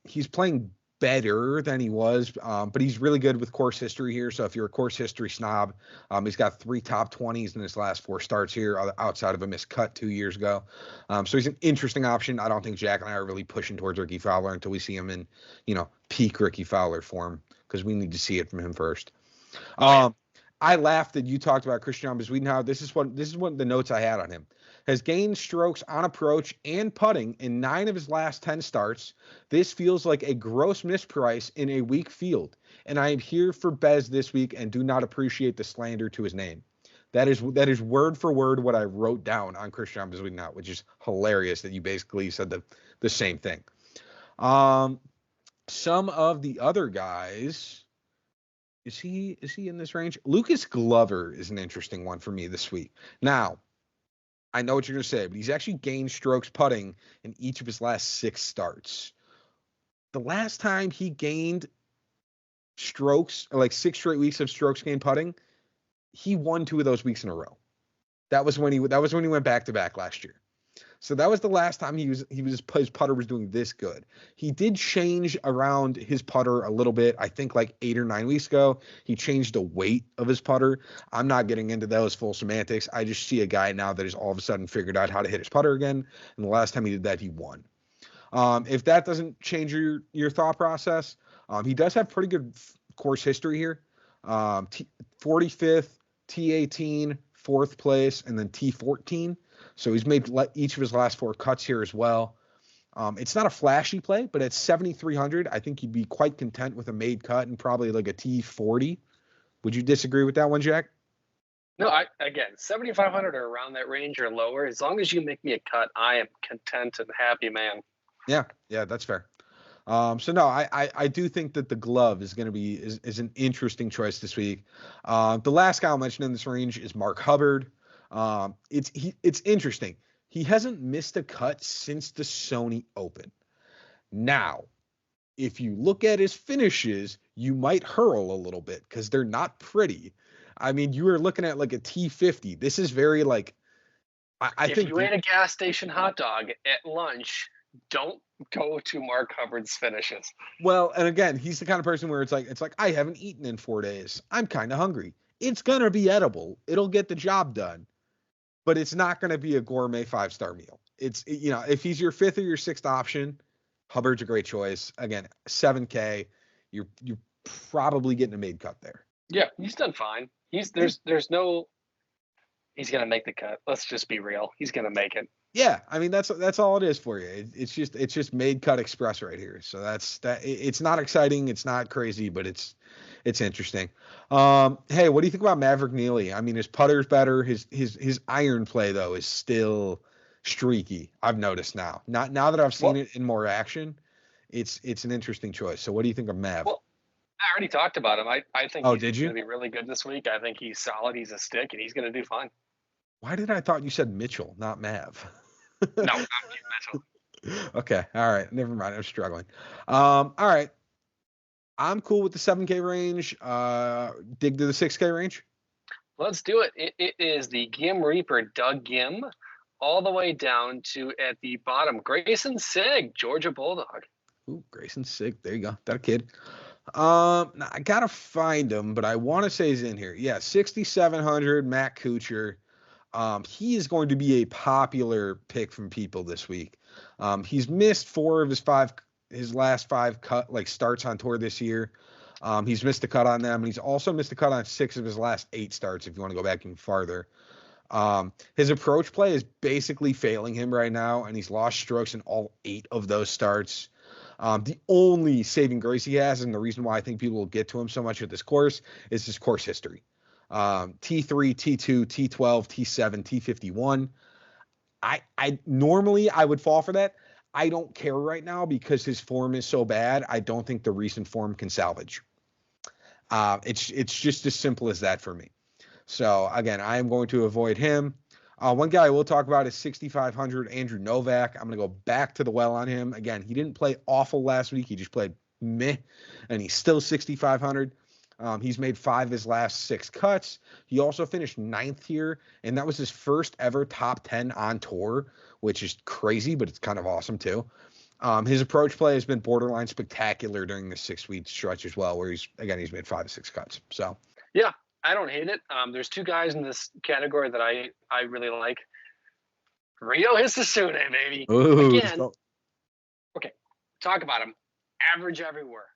He's playing better than he was, but he's really good with course history here. So if you're a course history snob, he's got 3 top 20s in his last 4 starts here, outside of a missed cut 2 years ago. So he's an interesting option. I don't think Jack and I are really pushing towards Ricky Fowler until we see him in, peak Ricky Fowler form, because we need to see it from him first. I laughed that you talked about Christian Bezuidenhout. This is one of the notes I had on him. Has gained strokes on approach and putting in 9 of his last 10 starts. This feels like a gross misprice in a weak field. And I am here for Bez this week and do not appreciate the slander to his name. That is word for word what I wrote down on Christian Bezuidenhout, which is hilarious that you basically said the same thing. Some of the other guys. Is he in this range? Lucas Glover is an interesting one for me this week. Now, I know what you're going to say, but he's actually gained strokes putting in each of his last 6 starts. The last time he gained strokes, like 6 straight weeks of strokes gained putting, he won 2 of those weeks in a row. That was when he went back to back last year. So that was the last time his putter was doing this good. He did change around his putter a little bit. I think like 8 or 9 weeks ago, he changed the weight of his putter. I'm not getting into those full semantics. I just see a guy now that has all of a sudden figured out how to hit his putter again. And the last time he did that, he won. If that doesn't change your thought process, he does have pretty good course history here. 45th, T18, 4th place, and then T14. So he's made each of his last 4 cuts here as well. It's not a flashy play, but at 7,300, I think you'd be quite content with a made cut and probably like a T40. Would you disagree with that one, Jack? No, again, 7,500 or around that range or lower. As long as you make me a cut, I am content and happy, man. Yeah, that's fair. So no, I do think that the glove is going to be is an interesting choice this week. The last guy I'll mention in this range is Mark Hubbard. It's interesting. He hasn't missed a cut since the Sony Open. Now, if you look at his finishes, you might hurl a little bit because they're not pretty. I mean, you are looking at like a T50. This is very like I think if you ate a gas station hot dog at lunch, don't go to Mark Hubbard's finishes. Well, and again, he's the kind of person where it's like I haven't eaten in 4 days. I'm kind of hungry. It's gonna be edible. It'll get the job done, but it's not gonna be a gourmet 5-star meal. It's if he's your 5th or your 6th option, Hubbard's a great choice. Again, $7K, you're probably getting a made cut there. Yeah, he's done fine. He's gonna make the cut. Let's just be real. He's gonna make it. Yeah, I mean that's all it is for you. It's just made cut express right here. So that's that. It's not exciting. It's not crazy, but it's interesting. Hey, what do you think about Maverick Neely? I mean, his putter's better. His iron play though is still streaky. I've noticed now. Not now that I've seen it in more action. It's an interesting choice. So what do you think of Mav? Well, I already talked about him. I think he's going to be really good this week. I think he's solid. He's a stick, and he's going to do fine. Why did I thought you said Mitchell, not Mav? No, not Mitchell. Okay. All right. Never mind. I'm struggling. All right. I'm cool with the 7K range. Dig to the 6K range. Let's do it. It is the Gim Reaper, Doug Gim, all the way down to at the bottom, Grayson Sigg, Georgia Bulldog. Ooh, Grayson Sigg. There you go. That kid. Now I gotta find him, but I want to say he's in here. Yeah, 6,700. Matt Kuchar. He is going to be a popular pick from people this week. He's missed 4 of his last 5 starts on tour this year. He's missed a cut on them, and he's also missed a cut on 6 of his last 8 starts. If you want to go back even farther, his approach play is basically failing him right now, and he's lost strokes in all 8 of those starts. The only saving grace he has, and the reason why I think people will get to him so much at this course, is his course history. T3, T2, T12, T7, T51. I normally I would fall for that. I don't care right now because his form is so bad. I don't think the recent form can salvage. It's just as simple as that for me. So again, I am going to avoid him. One guy I will talk about is 6,500 Andrew Novak. I'm going to go back to the well on him. Again, he didn't play awful last week. He just played meh, and he's still 6,500. He's made 5 of his last 6 cuts. He also finished 9th here, and that was his first ever top 10 on tour, which is crazy, but it's kind of awesome too. His approach play has been borderline spectacular during the 6-week stretch as well, where he's made 5 or 6 cuts. So yeah, I don't hate it. There's 2 guys in this category that I really like. Ryo Hisasune, baby. ooh, Again, okay, talk about him. Average everywhere.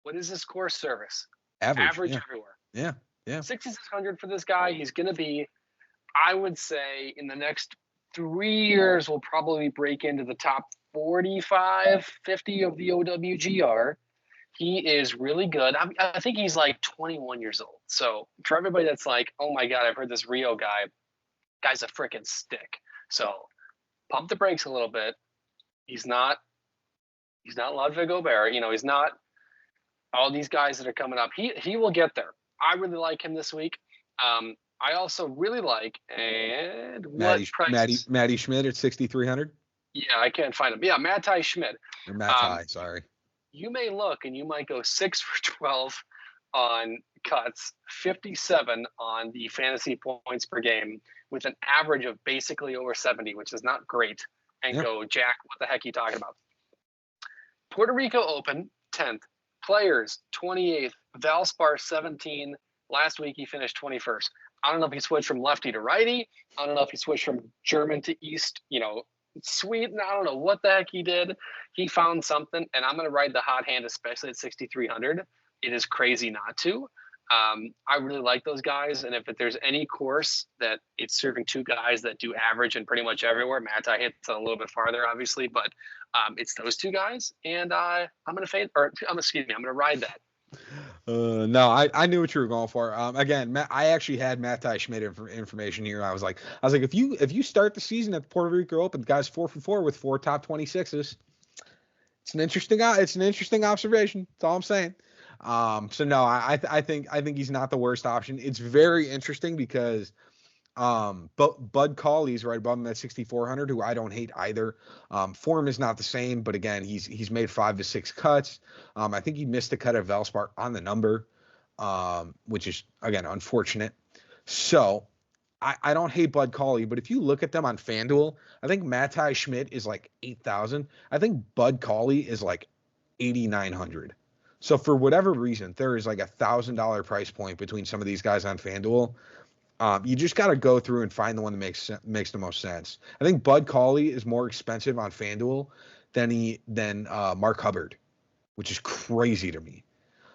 What is this course service? Average yeah. everywhere. Yeah. 6,600 for this guy. He's going to be, I would say, in the next 3 years, will probably break into the top 45, 50 of the OWGR. He is really good. I think he's like 21 years old. So for everybody that's like, oh my God, I've heard this Rio guy's a freaking stick. So pump the brakes a little bit. He's not Ludwig Gobert. He's not all these guys that are coming up. He will get there. I really like him this week. I also really like Matty Schmidt at 6,300. Yeah, I can't find him. Yeah, Matty Schmidt. Or Matty, sorry. You may look and you might go 6 for 12. on cuts, 57 on the fantasy points per game, with an average of basically over 70, which is not great. And go, Jack, what the heck are you talking about? Puerto Rico Open, 10th. Players, 28th. Valspar, 17. Last week, he finished 21st. I don't know if he switched from lefty to righty. I don't know if he switched from German to East, Sweden. I don't know what the heck he did. He found something, and I'm going to ride the hot hand, especially at 6,300. It is crazy not to. I really like those guys, and if there's any course that it's serving two guys that do average in pretty much everywhere, Matai hits a little bit farther, obviously, but it's those two guys, and I'm going to ride that. No, I knew what you were going for. Again, I actually had Matai Schmidt information here. I was like, if you start the season at the Puerto Rico Open, the guy's 4 for 4 with 4 top 26s. It's an interesting observation. That's all I'm saying. So no, I think he's not the worst option. It's very interesting because but Bud Cauley's right above him at 6,400, who I don't hate either. Form is not the same, but again, he's made 5 to 6 cuts. I think he missed a cut at Valspar on the number, which is again unfortunate. So I don't hate Bud Cauley, but if you look at them on FanDuel, I think Matai Schmidt is like 8,000. I think Bud Cauley is like 8,900. So for whatever reason, there is like $1,000 price point between some of these guys on FanDuel. You just got to go through and find the one that makes the most sense. I think Bud Cauley is more expensive on FanDuel than Mark Hubbard, which is crazy to me.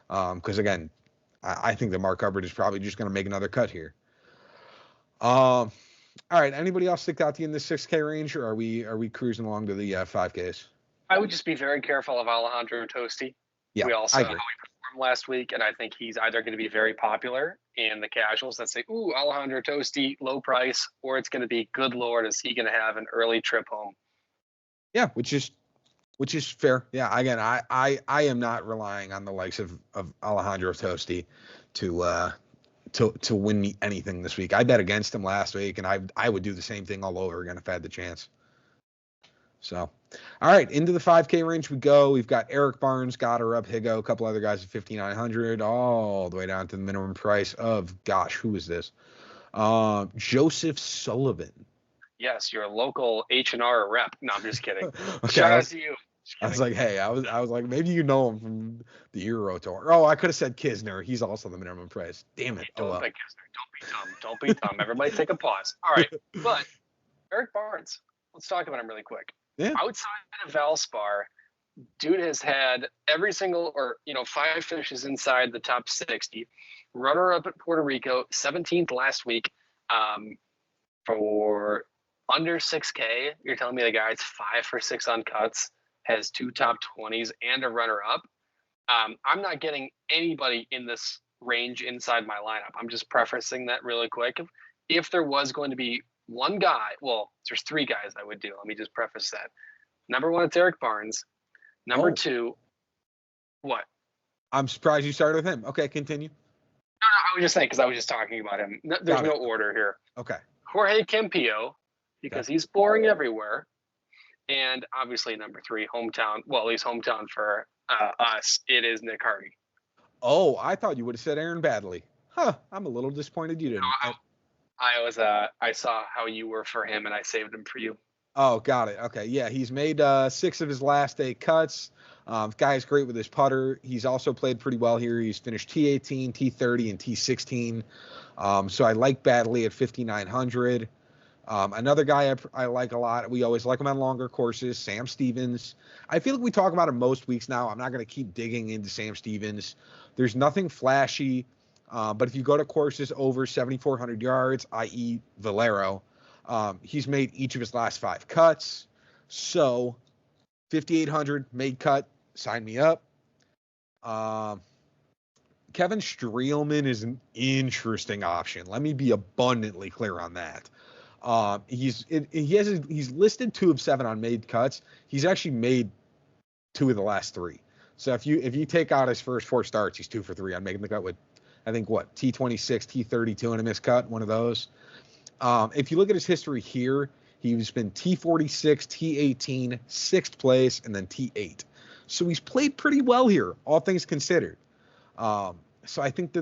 Because again, I think that Mark Hubbard is probably just going to make another cut here. All right. Anybody else stick out to you in the 6K range, or are we cruising along to the 5Ks? I would just be very careful of Alejandro Tosti. Yeah, we all saw how he performed last week, and I think he's either going to be very popular in the casuals that say, "Ooh, Alejandro Tosti, low price," or it's going to be, "Good Lord, is he going to have an early trip home?" Yeah, which is fair. Yeah, again, I am not relying on the likes of Alejandro Tosti to win me anything this week. I bet against him last week, and I would do the same thing all over again if I had the chance. So, all right, into the 5K range we go. We've got Eric Barnes, Goddard, Higo, a couple other guys at 5,900, all the way down to the minimum price of, gosh, who is this? Joseph Sullivan. Yes, your local H&R rep. No, I'm just kidding. Okay, Shout out to you. I was like, hey, I was like, maybe you know him from the Euro Tour. Oh, I could have said Kisner. He's also the minimum price. Damn it. Don't pick Kisner. Don't be dumb. Everybody take a pause. All right, but Eric Barnes, let's talk about him really quick. Yeah. Outside of Valspar, dude has had every single 5 finishes inside the top 60. Runner up at Puerto Rico, 17th last week. For under 6K, you're telling me the guy's 5 for 6 on cuts, has 2 top 20s and a runner up. I'm not getting anybody in this range inside my lineup. I'm just prefacing that really quick. If there was going to be one guy, well, there's 3 guys I would do. Let me just preface that. Number 1, it's Eric Barnes. Number 2, what? I'm surprised you started with him. Okay, continue. No, I was just saying because I was just talking about him. There's no order here. Okay. Jorge Campillo, because he's boring everywhere. And obviously number 3, hometown. Well, at least hometown for us, it is Nick Hardy. Oh, I thought you would have said Aaron Baddeley. Huh, I'm a little disappointed you didn't. I saw how you were for him, and I saved him for you. Oh, got it. Okay, yeah, he's made 6 of his last 8 cuts. Guy's great with his putter. He's also played pretty well here. He's finished T18, T30, and T16. So I like Baddeley at 5,900. Another guy I like a lot. We always like him on longer courses, Sam Stevens. I feel like we talk about him most weeks now. I'm not going to keep digging into Sam Stevens. There's nothing flashy. But if you go to courses over 7,400 yards, i.e. Valero, he's made each of his last 5 cuts. So 5,800 made cut, sign me up. Kevin Streelman is an interesting option. Let me be abundantly clear on that. He's listed 2 of 7 on made cuts. He's actually made 2 of the last 3. So if you take out his first 4 starts, he's 2 for 3 on making the cut with, I think, T26, T32 and a missed cut, one of those. If you look at his history here, he's been T46, T18, 6th place, and then T8. So he's played pretty well here, all things considered. So I think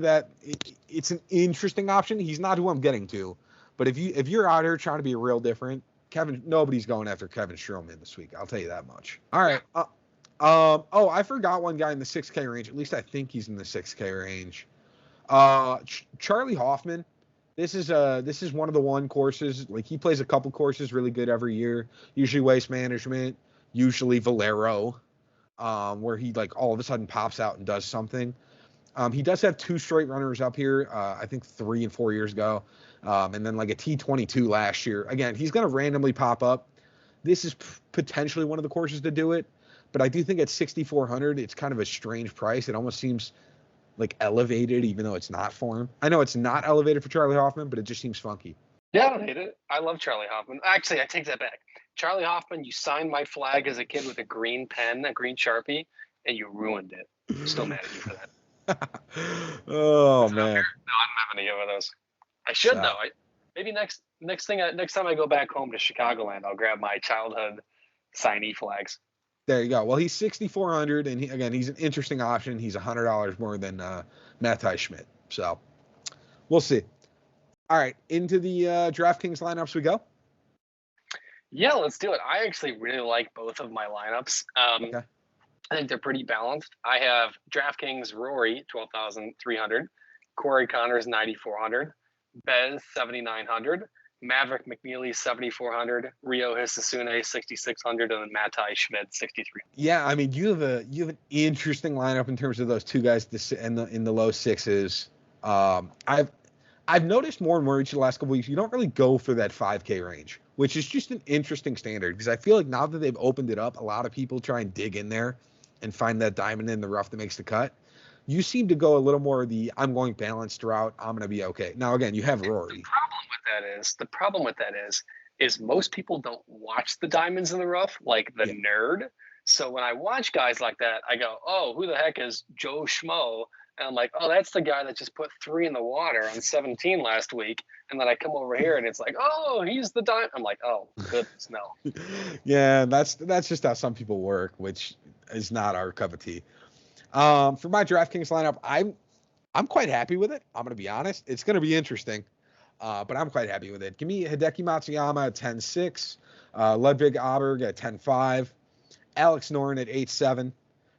it's an interesting option. He's not who I'm getting to, but if you're out here trying to be real different, nobody's going after Kevin Stroman this week. I'll tell you that much. All right. Oh, I forgot one guy in the 6K range. At least I think he's in the 6K range. Charlie Hoffman. This is one of the one courses. Like, he plays a couple courses really good every year. Usually Waste Management, usually Valero, where he like all of a sudden pops out and does something. He does have 2 straight runners up here. I think 3 and 4 years ago, and then like a T22 last year. Again, he's going to randomly pop up. This is potentially one of the courses to do it, but I do think at 6,400, it's kind of a strange price. It almost seems like elevated, even though it's not for him. I know it's not elevated for Charlie Hoffman, but it just seems funky. Yeah, I don't hate it. I love Charlie Hoffman. Actually, I take that back. Charlie Hoffman, you signed my flag as a kid with a green pen, a green Sharpie, and you ruined it. I'm still mad at you for that. Oh, So, man. no, I don't have any of those. I should though. Maybe next time I go back home to Chicagoland, I'll grab my childhood signee flags. There you go. Well, he's 6,400, and he's an interesting option. He's $100 more than Matthijs Schmidt. So we'll see. All right, into the DraftKings lineups we go. Yeah, let's do it. I actually really like both of my lineups. Okay. I think they're pretty balanced. I have DraftKings Rory 12,300, Corey Connors 9,400, Bez 7,900, Maverick McNeely 7,400, Rio Hisasune 6,600, and then Matthijs Schmidt 6,300. Yeah, I mean, you have an interesting lineup in terms of those two guys in the low sixes. I've noticed more and more each of the last couple weeks, you don't really go for that 5K range, which is just an interesting standard, because I feel like now that they've opened it up, a lot of people try and dig in there and find that diamond in the rough that makes the cut. You seem to go a little more I'm going balanced route. I'm going to be okay. Now, again, you have Rory. The problem with that is most people don't watch the diamonds in the rough, like the nerd. So when I watch guys like that, I go, oh, who the heck is Joe Schmo? And I'm like, oh, that's the guy that just put 3 in the water on 17 last week. And then I come over here and it's like, oh, he's the diamond. I'm like, oh, goodness, no. Yeah, that's just how some people work, which is not our cup of tea. For my DraftKings lineup, I'm quite happy with it. I'm going to be honest. It's going to be interesting, but I'm quite happy with it. Give me Hideki Matsuyama at 10.6, Ludwig Aberg at 10.5, Alex Noren at 8.7,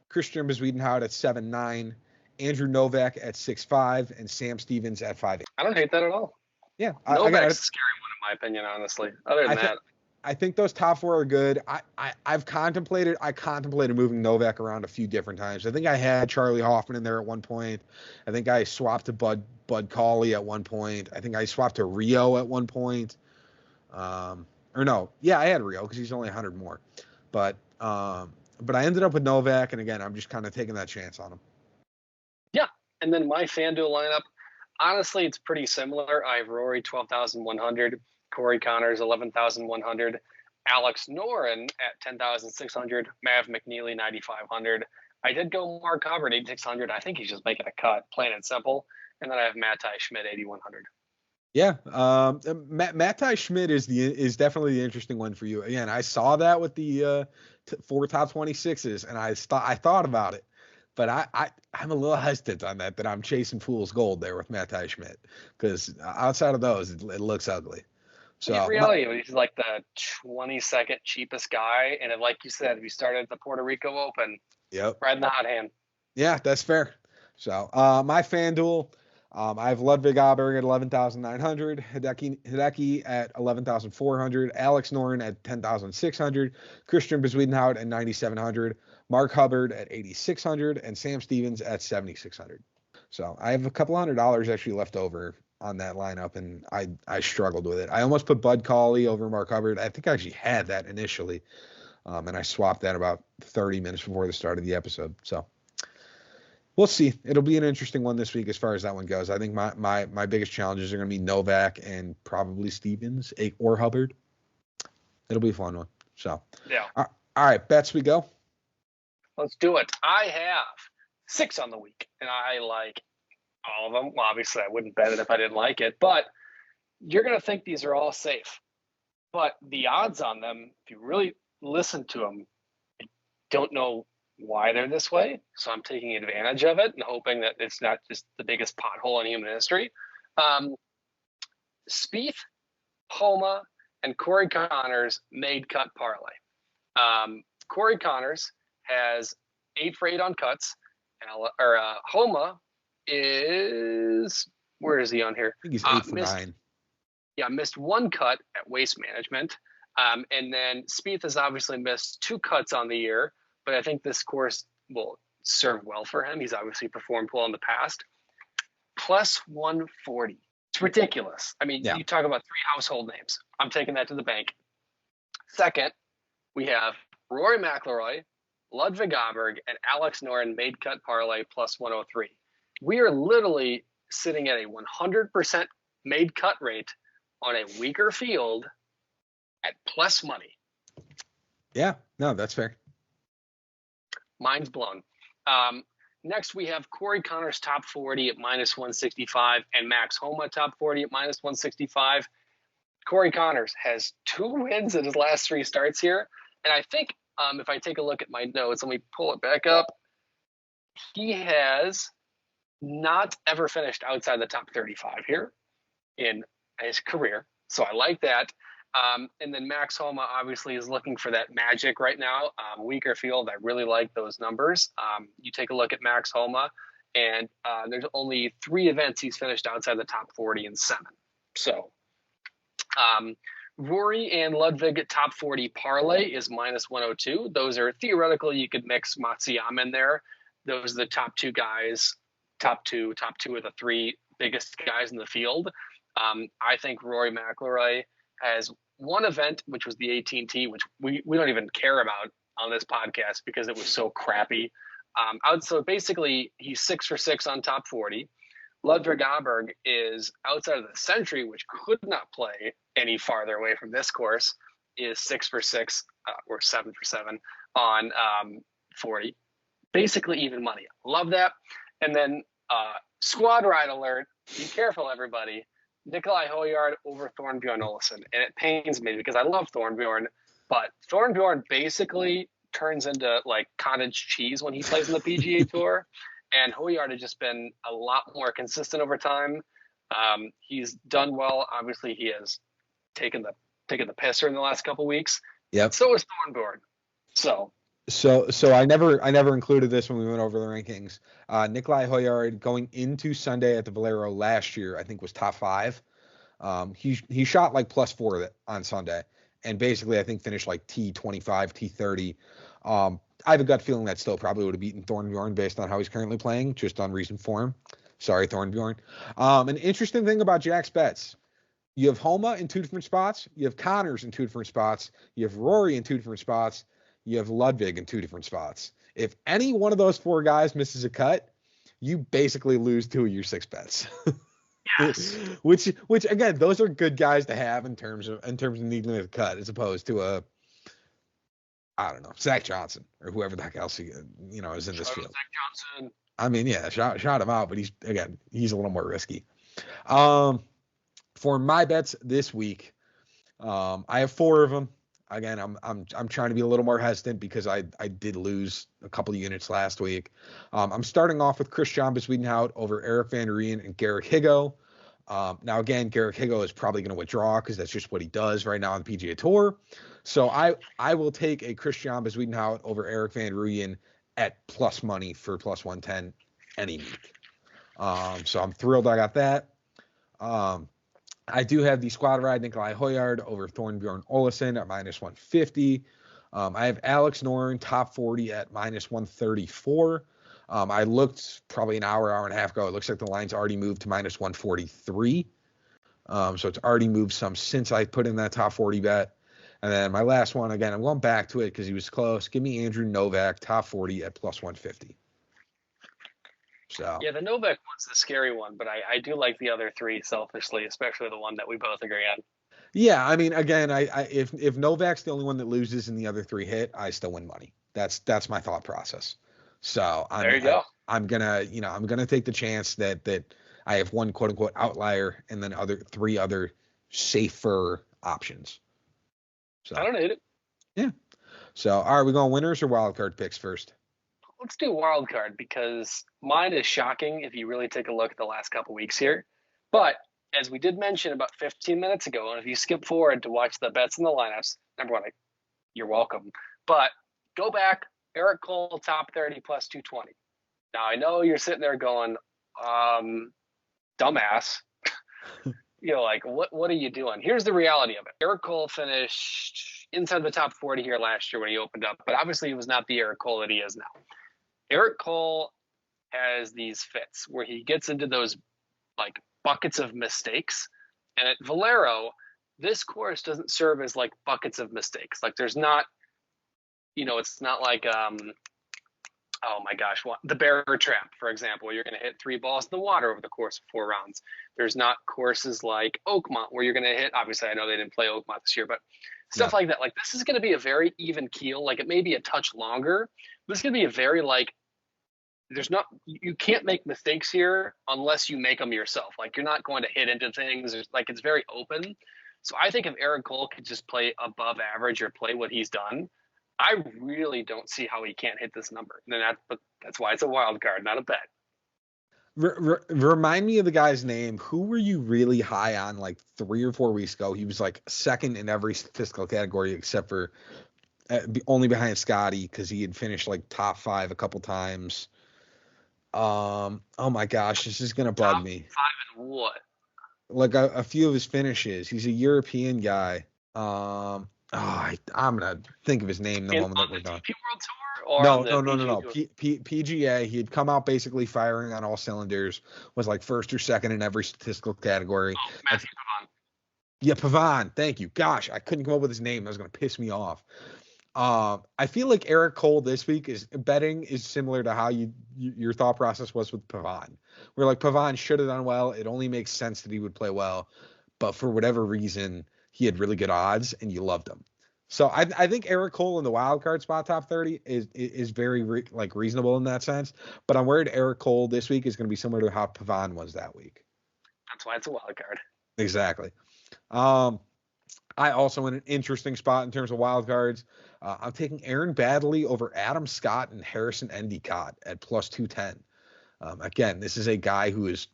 Christian Bezuidenhout at 7.9, Andrew Novak at 6.5, and Sam Stevens at 5.8. I don't hate that at all. Yeah, Novak's a scary one in my opinion, honestly. Other than that, I think those top 4 are good. I contemplated moving Novak around a few different times. I think I had Charlie Hoffman in there at one point. I think I swapped to Bud Cauley at one point. I think I swapped to Rio at one point. I had Rio because he's only 100 more. But I ended up with Novak, and again, I'm just kind of taking that chance on him. Yeah, and then my FanDuel lineup, honestly, it's pretty similar. I have Rory 12,100. Corey Connors, 11,100. Alex Noren at 10,600. Mav McNeely, 9,500. I did go Mark Hubbard, 8,600. I think he's just making a cut, plain and simple. And then I have Matthijs Schmidt, 8,100. Yeah, Matthijs Schmidt is definitely the interesting one for you. Again, I saw that with the 4 top 26s, and I thought about it. But I'm a little hesitant on that I'm chasing fool's gold there with Matthijs Schmidt, because outside of those, it looks ugly. So in reality, he's like the 22nd cheapest guy, and like you said, if you started at the Puerto Rico Open, riding the hot hand. Yeah, that's fair. So my FanDuel, I have Ludwig Aberg at 11,900, Hideki at 11,400, Alex Noren at 10,600, Christian Bezuidenhout at 9,700, Mark Hubbard at 8,600, and Sam Stevens at 7,600. So I have a couple $100 actually left over on that lineup, and I struggled with it. I almost put Bud Cauley over Mark Hubbard. I think I actually had that initially, and I swapped that about 30 minutes before the start of the episode. So we'll see. It'll be an interesting one this week as far as that one goes. I think my biggest challenges are going to be Novak and probably Stevens or Hubbard. It'll be a fun one. So yeah. All right, bets we go. Let's do it. I have 6 on the week, and I like all of them. Well, obviously, I wouldn't bet it if I didn't like it, but you're going to think these are all safe. But the odds on them, if you really listen to them, I don't know why they're this way. So I'm taking advantage of it and hoping that it's not just the biggest pothole in human history. Spieth, Homa, and Corey Connors made cut parlay. Corey Connors has 8 for 8 on cuts. Homa is, where is he on here? I think he's 8 for 9. Yeah, missed 1 cut at Waste Management. And then Spieth has obviously missed 2 cuts on the year, but I think this course will serve well for him. He's obviously performed well in the past. Plus 140. It's ridiculous. I mean, You talk about 3 household names. I'm taking that to the bank. Second, we have Rory McIlroy, Ludwig Aberg, and Alex Noren made cut parlay plus 103. We are literally sitting at a 100% made cut rate on a weaker field at plus money. Yeah, no, that's fair. Mind's blown. Next, we have Corey Connors top 40 at minus 165 and Max Homa top 40 at minus 165. Corey Connors has 2 wins in his last 3 starts here. And I think if I take a look at my notes, let me pull it back up. He has not ever finished outside the top 35 here in his career. So I like that. And then Max Homa obviously is looking for that magic right now. Weaker field. I really like those numbers. You take a look at Max Homa, and there's only 3 events he's finished outside the top 40 and 7. So Rory and Ludwig top 40 parlay is minus 102. Those are theoretically, you could mix Matsuyama in there. Those are the top 2 guys, top two of the 3 biggest guys in the field. I think Rory McIlroy has 1 event, which was the 18T, which we don't even care about on this podcast because it was so crappy. So basically, he's 6 for 6 on top 40. Ludwig Aberg is outside of the Century, which could not play any farther away from this course, is 6 for 6 or 7 for 7 on 40. Basically even money. Love that. And then squad ride alert. Be careful, everybody. Nikolai Hoyard over Thorbjorn Olesen. And it pains me because I love Thorbjorn, but Thorbjorn basically turns into like cottage cheese when he plays in the PGA Tour. And Hoyard has just been a lot more consistent over time. He's done well. Obviously, he has taken the pisser in the last couple weeks. Yep. So is Thorbjorn. So I never included this when we went over the rankings. Nikolai Hoyard going into Sunday at the Valero last year, I think was top 5. He shot like plus 4 on Sunday, and basically I think finished like T25, T30. I have a gut feeling that still probably would have beaten Thorbjorn based on how he's currently playing, just on recent form. Sorry, Thorbjorn. An interesting thing about Jack's bets. You have Homa in 2 different spots. You have Connors in 2 different spots. You have Rory in 2 different spots. You have Ludwig in 2 different spots. If any one of those 4 guys misses a cut, you basically lose 2 of your 6 bets. Yes. which again, those are good guys to have in terms of needing a cut, as opposed to I don't know, Zach Johnson or whoever the heck else is in this field. Zach Johnson. I mean, yeah, shot him out, but he's a little more risky. For my bets this week, I have 4 of them. Again, I'm trying to be a little more hesitant because I did lose a couple of units last week. I'm starting off with Christian Bezuidenhout over Eric Van Rooyen and Garrick Higgo. Now again, Garrick Higgo is probably going to withdraw because that's just what he does right now on the PGA Tour. So I will take a Christian Bezuidenhout over Eric Van Rooyen at plus money for plus 110 any week. So I'm thrilled I got that. I do have the squad ride Nikolai Hoyard over Thorbjorn Olesen at minus 150. I have Alex Noren top 40 at minus 134. I looked probably an hour and a half ago. It looks like the line's already moved to minus 143. So it's already moved some since I put in that top 40 bet. And then my last one, again, I'm going back to it because he was close. Give me Andrew Novak top 40 at plus 150. So yeah, the Novak one's the scary one, but I do like the other 3 selfishly, especially the one that we both agree on. Yeah, I mean, again, if Novak's the only one that loses and the other 3 hit, I still win money. That's my thought process. So there you go. I'm gonna take the chance that I have one quote unquote outlier and then 3 other safer options. So I don't hate it. Yeah. So are we going winners or wild card picks first? let's do wild card because mine is shocking if you really take a look at the last couple weeks here. But as we did mention about 15 minutes ago, and if you skip forward to watch the bets and the lineups, number one, you're welcome. But go back, Eric Cole top 30 plus 220. Now I know you're sitting there going, dumbass. Like what are you doing? Here's the reality of it. Eric Cole finished inside the top 40 here last year when he opened up, but obviously he was not the Eric Cole that he is now. Eric Cole has these fits where he gets into those like buckets of mistakes. And at Valero, this course doesn't serve as like buckets of mistakes. Like there's not, it's not like oh my gosh, the bear trap, for example, where you're going to hit 3 balls in the water over the course of 4 rounds. There's not courses like Oakmont where you're going to hit, obviously I know they didn't play Oakmont this year, but stuff like that. Like this is going to be a very even keel. Like it may be a touch longer. This is going to be a very like, you can't make mistakes here unless you make them yourself. Like you're not going to hit into things. Like it's very open. So I think if Eric Cole could just play above average or play what he's done, I really don't see how he can't hit this number. And that's why it's a wild card, not a bet. Remind me of the guy's name. Who were you really high on like 3 or 4 weeks ago? He was like second in every statistical category except for only behind Scotty because he had finished like top 5 a couple times. Oh my gosh, this is gonna bug me. 5 and what? Like a few of his finishes. He's a European guy. I'm gonna think of his name the moment that we're done. DP World Tour or no. PGA. He had come out basically firing on all cylinders. Was like first or second in every statistical category. Oh, Matthew Pavon. Yeah, Pavon. Thank you. Gosh, I couldn't come up with his name. That was gonna piss me off. I feel like Eric Cole this week is similar to how your thought process was with Pavon. Where like Pavon should have done well. It only makes sense that he would play well, but for whatever reason, he had really good odds and you loved him. So I think Eric Cole in the wild card spot top 30 is very reasonable in that sense. But I'm worried Eric Cole this week is going to be similar to how Pavon was that week. That's why it's a wild card. Exactly. I also in an interesting spot in terms of wild cards. I'm taking Aaron Baddeley over Adam Scott and Harrison Endicott at plus 210. Again, this is a guy who is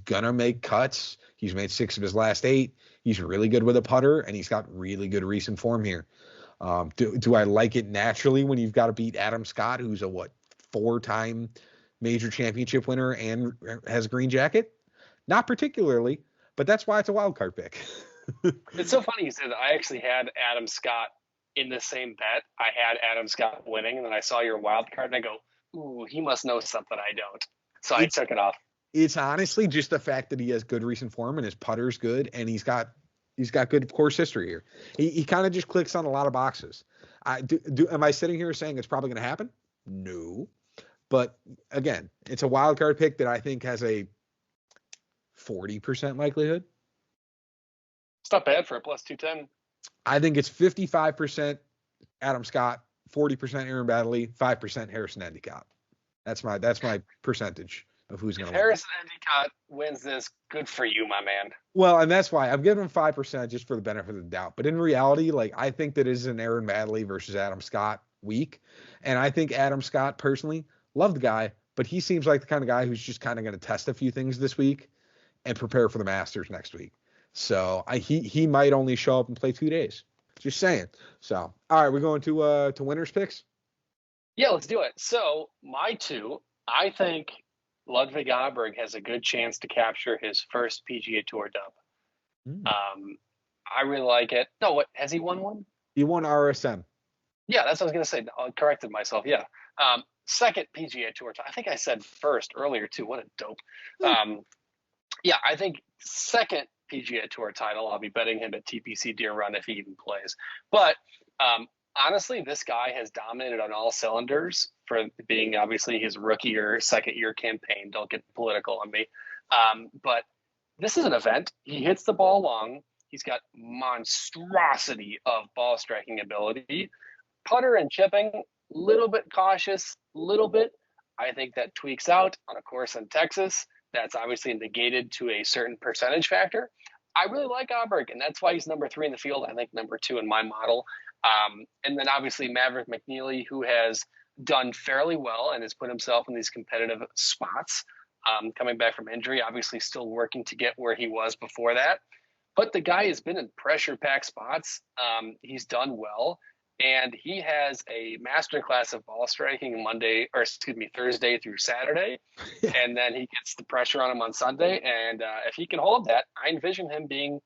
gonna make cuts. He's made 6 of his last 8. He's really good with a putter, and he's got really good recent form here. Do I like it naturally when you've got to beat Adam Scott, who's a 4-time major championship winner and has a green jacket? Not particularly, but that's why it's a wild card pick. It's so funny you said that. I actually had Adam Scott in the same bet. I had Adam Scott winning, and then I saw your wild card, and I go, ooh, he must know something I don't. So I took it off. It's honestly just the fact that he has good recent form and his putter's good, and he's got good course history here. He kind of just clicks on a lot of boxes. Am I sitting here saying it's probably going to happen? No. But again, it's a wild card pick that I think has a 40% likelihood. It's not bad for a plus 210. I think it's 55% Adam Scott, 40% Aaron Baddeley, 5% Harrison Endicott. That's my percentage of who's going to win. Harrison Endicott wins this, good for you, my man. Well, and that's why I'm giving him 5% just for the benefit of the doubt. But in reality, I think that is an Aaron Baddeley versus Adam Scott week. And I think Adam Scott, personally, love the guy, but he seems like the kind of guy who's just kind of going to test a few things this week and prepare for the Masters next week. So he might only show up and play 2 days. Just saying. So, all right, we're going to winners picks. Yeah, let's do it. So my 2, I think Ludwig Aberg has a good chance to capture his first PGA Tour dub. I really like it. No, what has he won one? He won RSM. Yeah, that's what I was gonna say. I corrected myself. Yeah, second PGA Tour. I think I said first earlier too. What a dope. Yeah, I think second PGA Tour title. I'll be betting him at TPC Deer Run if he even plays. But honestly, this guy has dominated on all cylinders for being obviously his rookie or second year campaign. Don't get political on me. But this is an event. He hits the ball long. He's got monstrosity of ball striking ability. Putter and chipping, little bit cautious, little bit. I think that tweaks out on a course in Texas. That's obviously negated to a certain percentage factor. I really like Aberg, and that's why he's number 3 in the field. I think number 2 in my model. And then obviously Maverick McNeely, who has done fairly well and has put himself in these competitive spots. Coming back from injury, obviously still working to get where he was before that. But the guy has been in pressure-packed spots. He's done well, and he has a masterclass of ball striking Thursday through Saturday, and then he gets the pressure on him on Sunday. And if he can hold that, I envision him being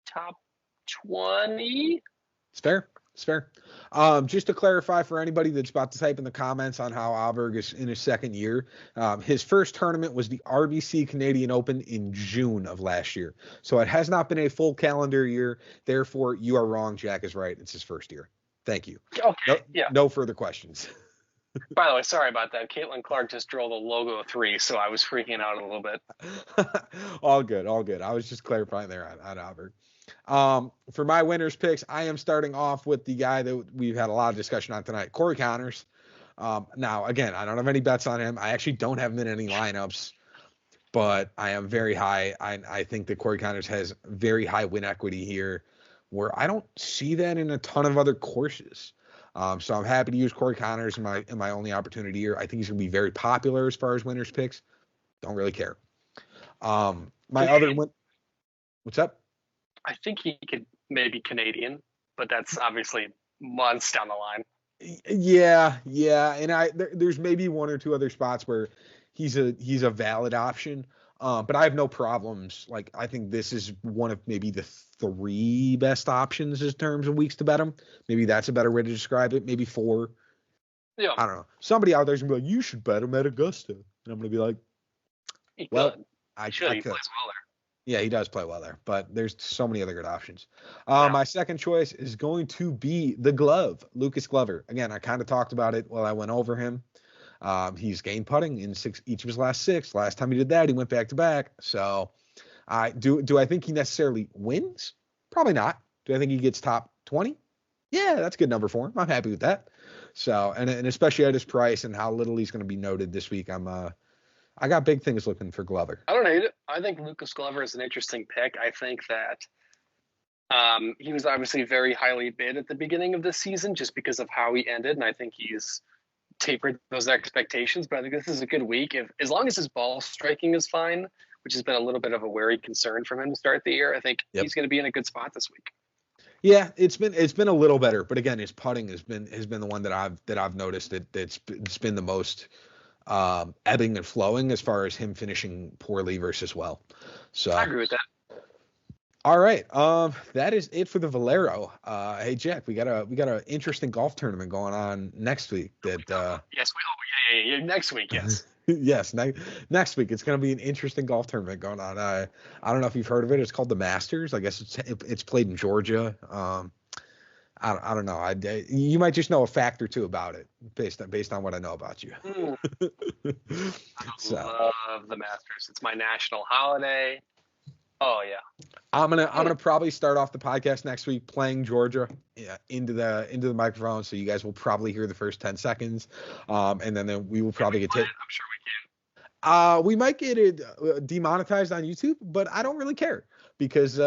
top 20. It's fair. It's fair. Just to clarify for anybody that's about to type in the comments on how Aberg is in his second year, his first tournament was the RBC Canadian Open in June of last year. So it has not been a full calendar year. Therefore, you are wrong. Jack is right. It's his first year. Thank you. Okay. No further questions. By the way, sorry about that. Caitlin Clark just drilled a logo 3, so I was freaking out a little bit. All good. I was just clarifying there on Aberg. For my winners picks, I am starting off with the guy that we've had a lot of discussion on tonight, Corey Connors. Now, again, I don't have any bets on him. I actually don't have him in any lineups, but I am very high. I think that Corey Connors has very high win equity here, where I don't see that in a ton of other courses. So I'm happy to use Corey Connors in my only opportunity here. I think he's going to be very popular as far as winners picks. Don't really care. My other one, what's up? I think he could maybe Canadian, but that's obviously months down the line. Yeah, and there's maybe one or two other spots where he's a valid option, but I have no problems. Like, I think this is one of maybe the 3 best options in terms of weeks to bet him. Maybe that's a better way to describe it. Maybe 4. Yeah, I don't know. Somebody out there's gonna be like, you should bet him at Augusta, and I'm gonna be like, he well, could. I He plays could. well there. Yeah, he does play well there, but there's so many other good options. Yeah. My second choice is going to be the glove, Lucas Glover. Again, I kind of talked about it while I went over him. He's gained putting in each of his last 6. Last time he did that, he went back to back. So, do I think he necessarily wins? Probably not. Do I think he gets top 20? Yeah, that's a good number for him. I'm happy with that. So, and especially at his price and how little he's going to be noted this week, I got big things looking for Glover. I don't hate it. I think Lucas Glover is an interesting pick. I think that he was obviously very highly bid at the beginning of the season just because of how he ended, and I think he's tapered those expectations. But I think this is a good week. As long as his ball striking is fine, which has been a little bit of a worry concern from him to start the year, I think he's going to be in a good spot this week. Yeah, it's been a little better, but again, his putting has been the one that I've noticed it's been the most ebbing and flowing as far as him finishing poorly versus well. So I agree with that. All right. That is it for the Valero. Hey Jack, we got an interesting golf tournament going on next week that Yes, yeah, next week, yes. yes, next week it's going to be an interesting golf tournament going on. I don't know if you've heard of it. It's called the Masters. I guess it's played in Georgia. I don't know. You might just know a fact or two about it based on what I know about you. I love the Masters. It's my national holiday. Oh yeah. I'm gonna probably start off the podcast next week playing Georgia into the microphone, so you guys will probably hear the first 10 seconds, and then we will probably get. I'm sure we can. We might get it demonetized on YouTube, but I don't really care because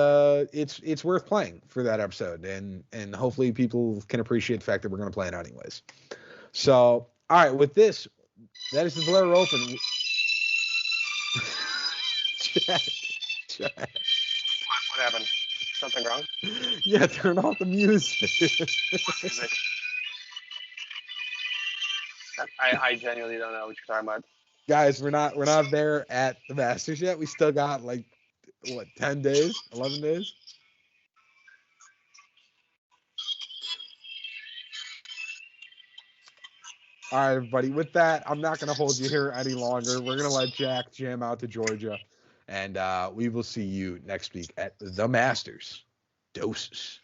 it's worth playing for that episode, and hopefully people can appreciate the fact that we're gonna play it anyways. So all right, with this, that is the Valero Open. What happened? Something wrong? Yeah, turn off the music. What music? I genuinely don't know what you're talking about. Guys, we're not there at the Masters yet. We still got 10 days, 11 days. All right, everybody. With that, I'm not going to hold you here any longer. We're going to let Jack jam out to Georgia. And we will see you next week at the Masters. Doses.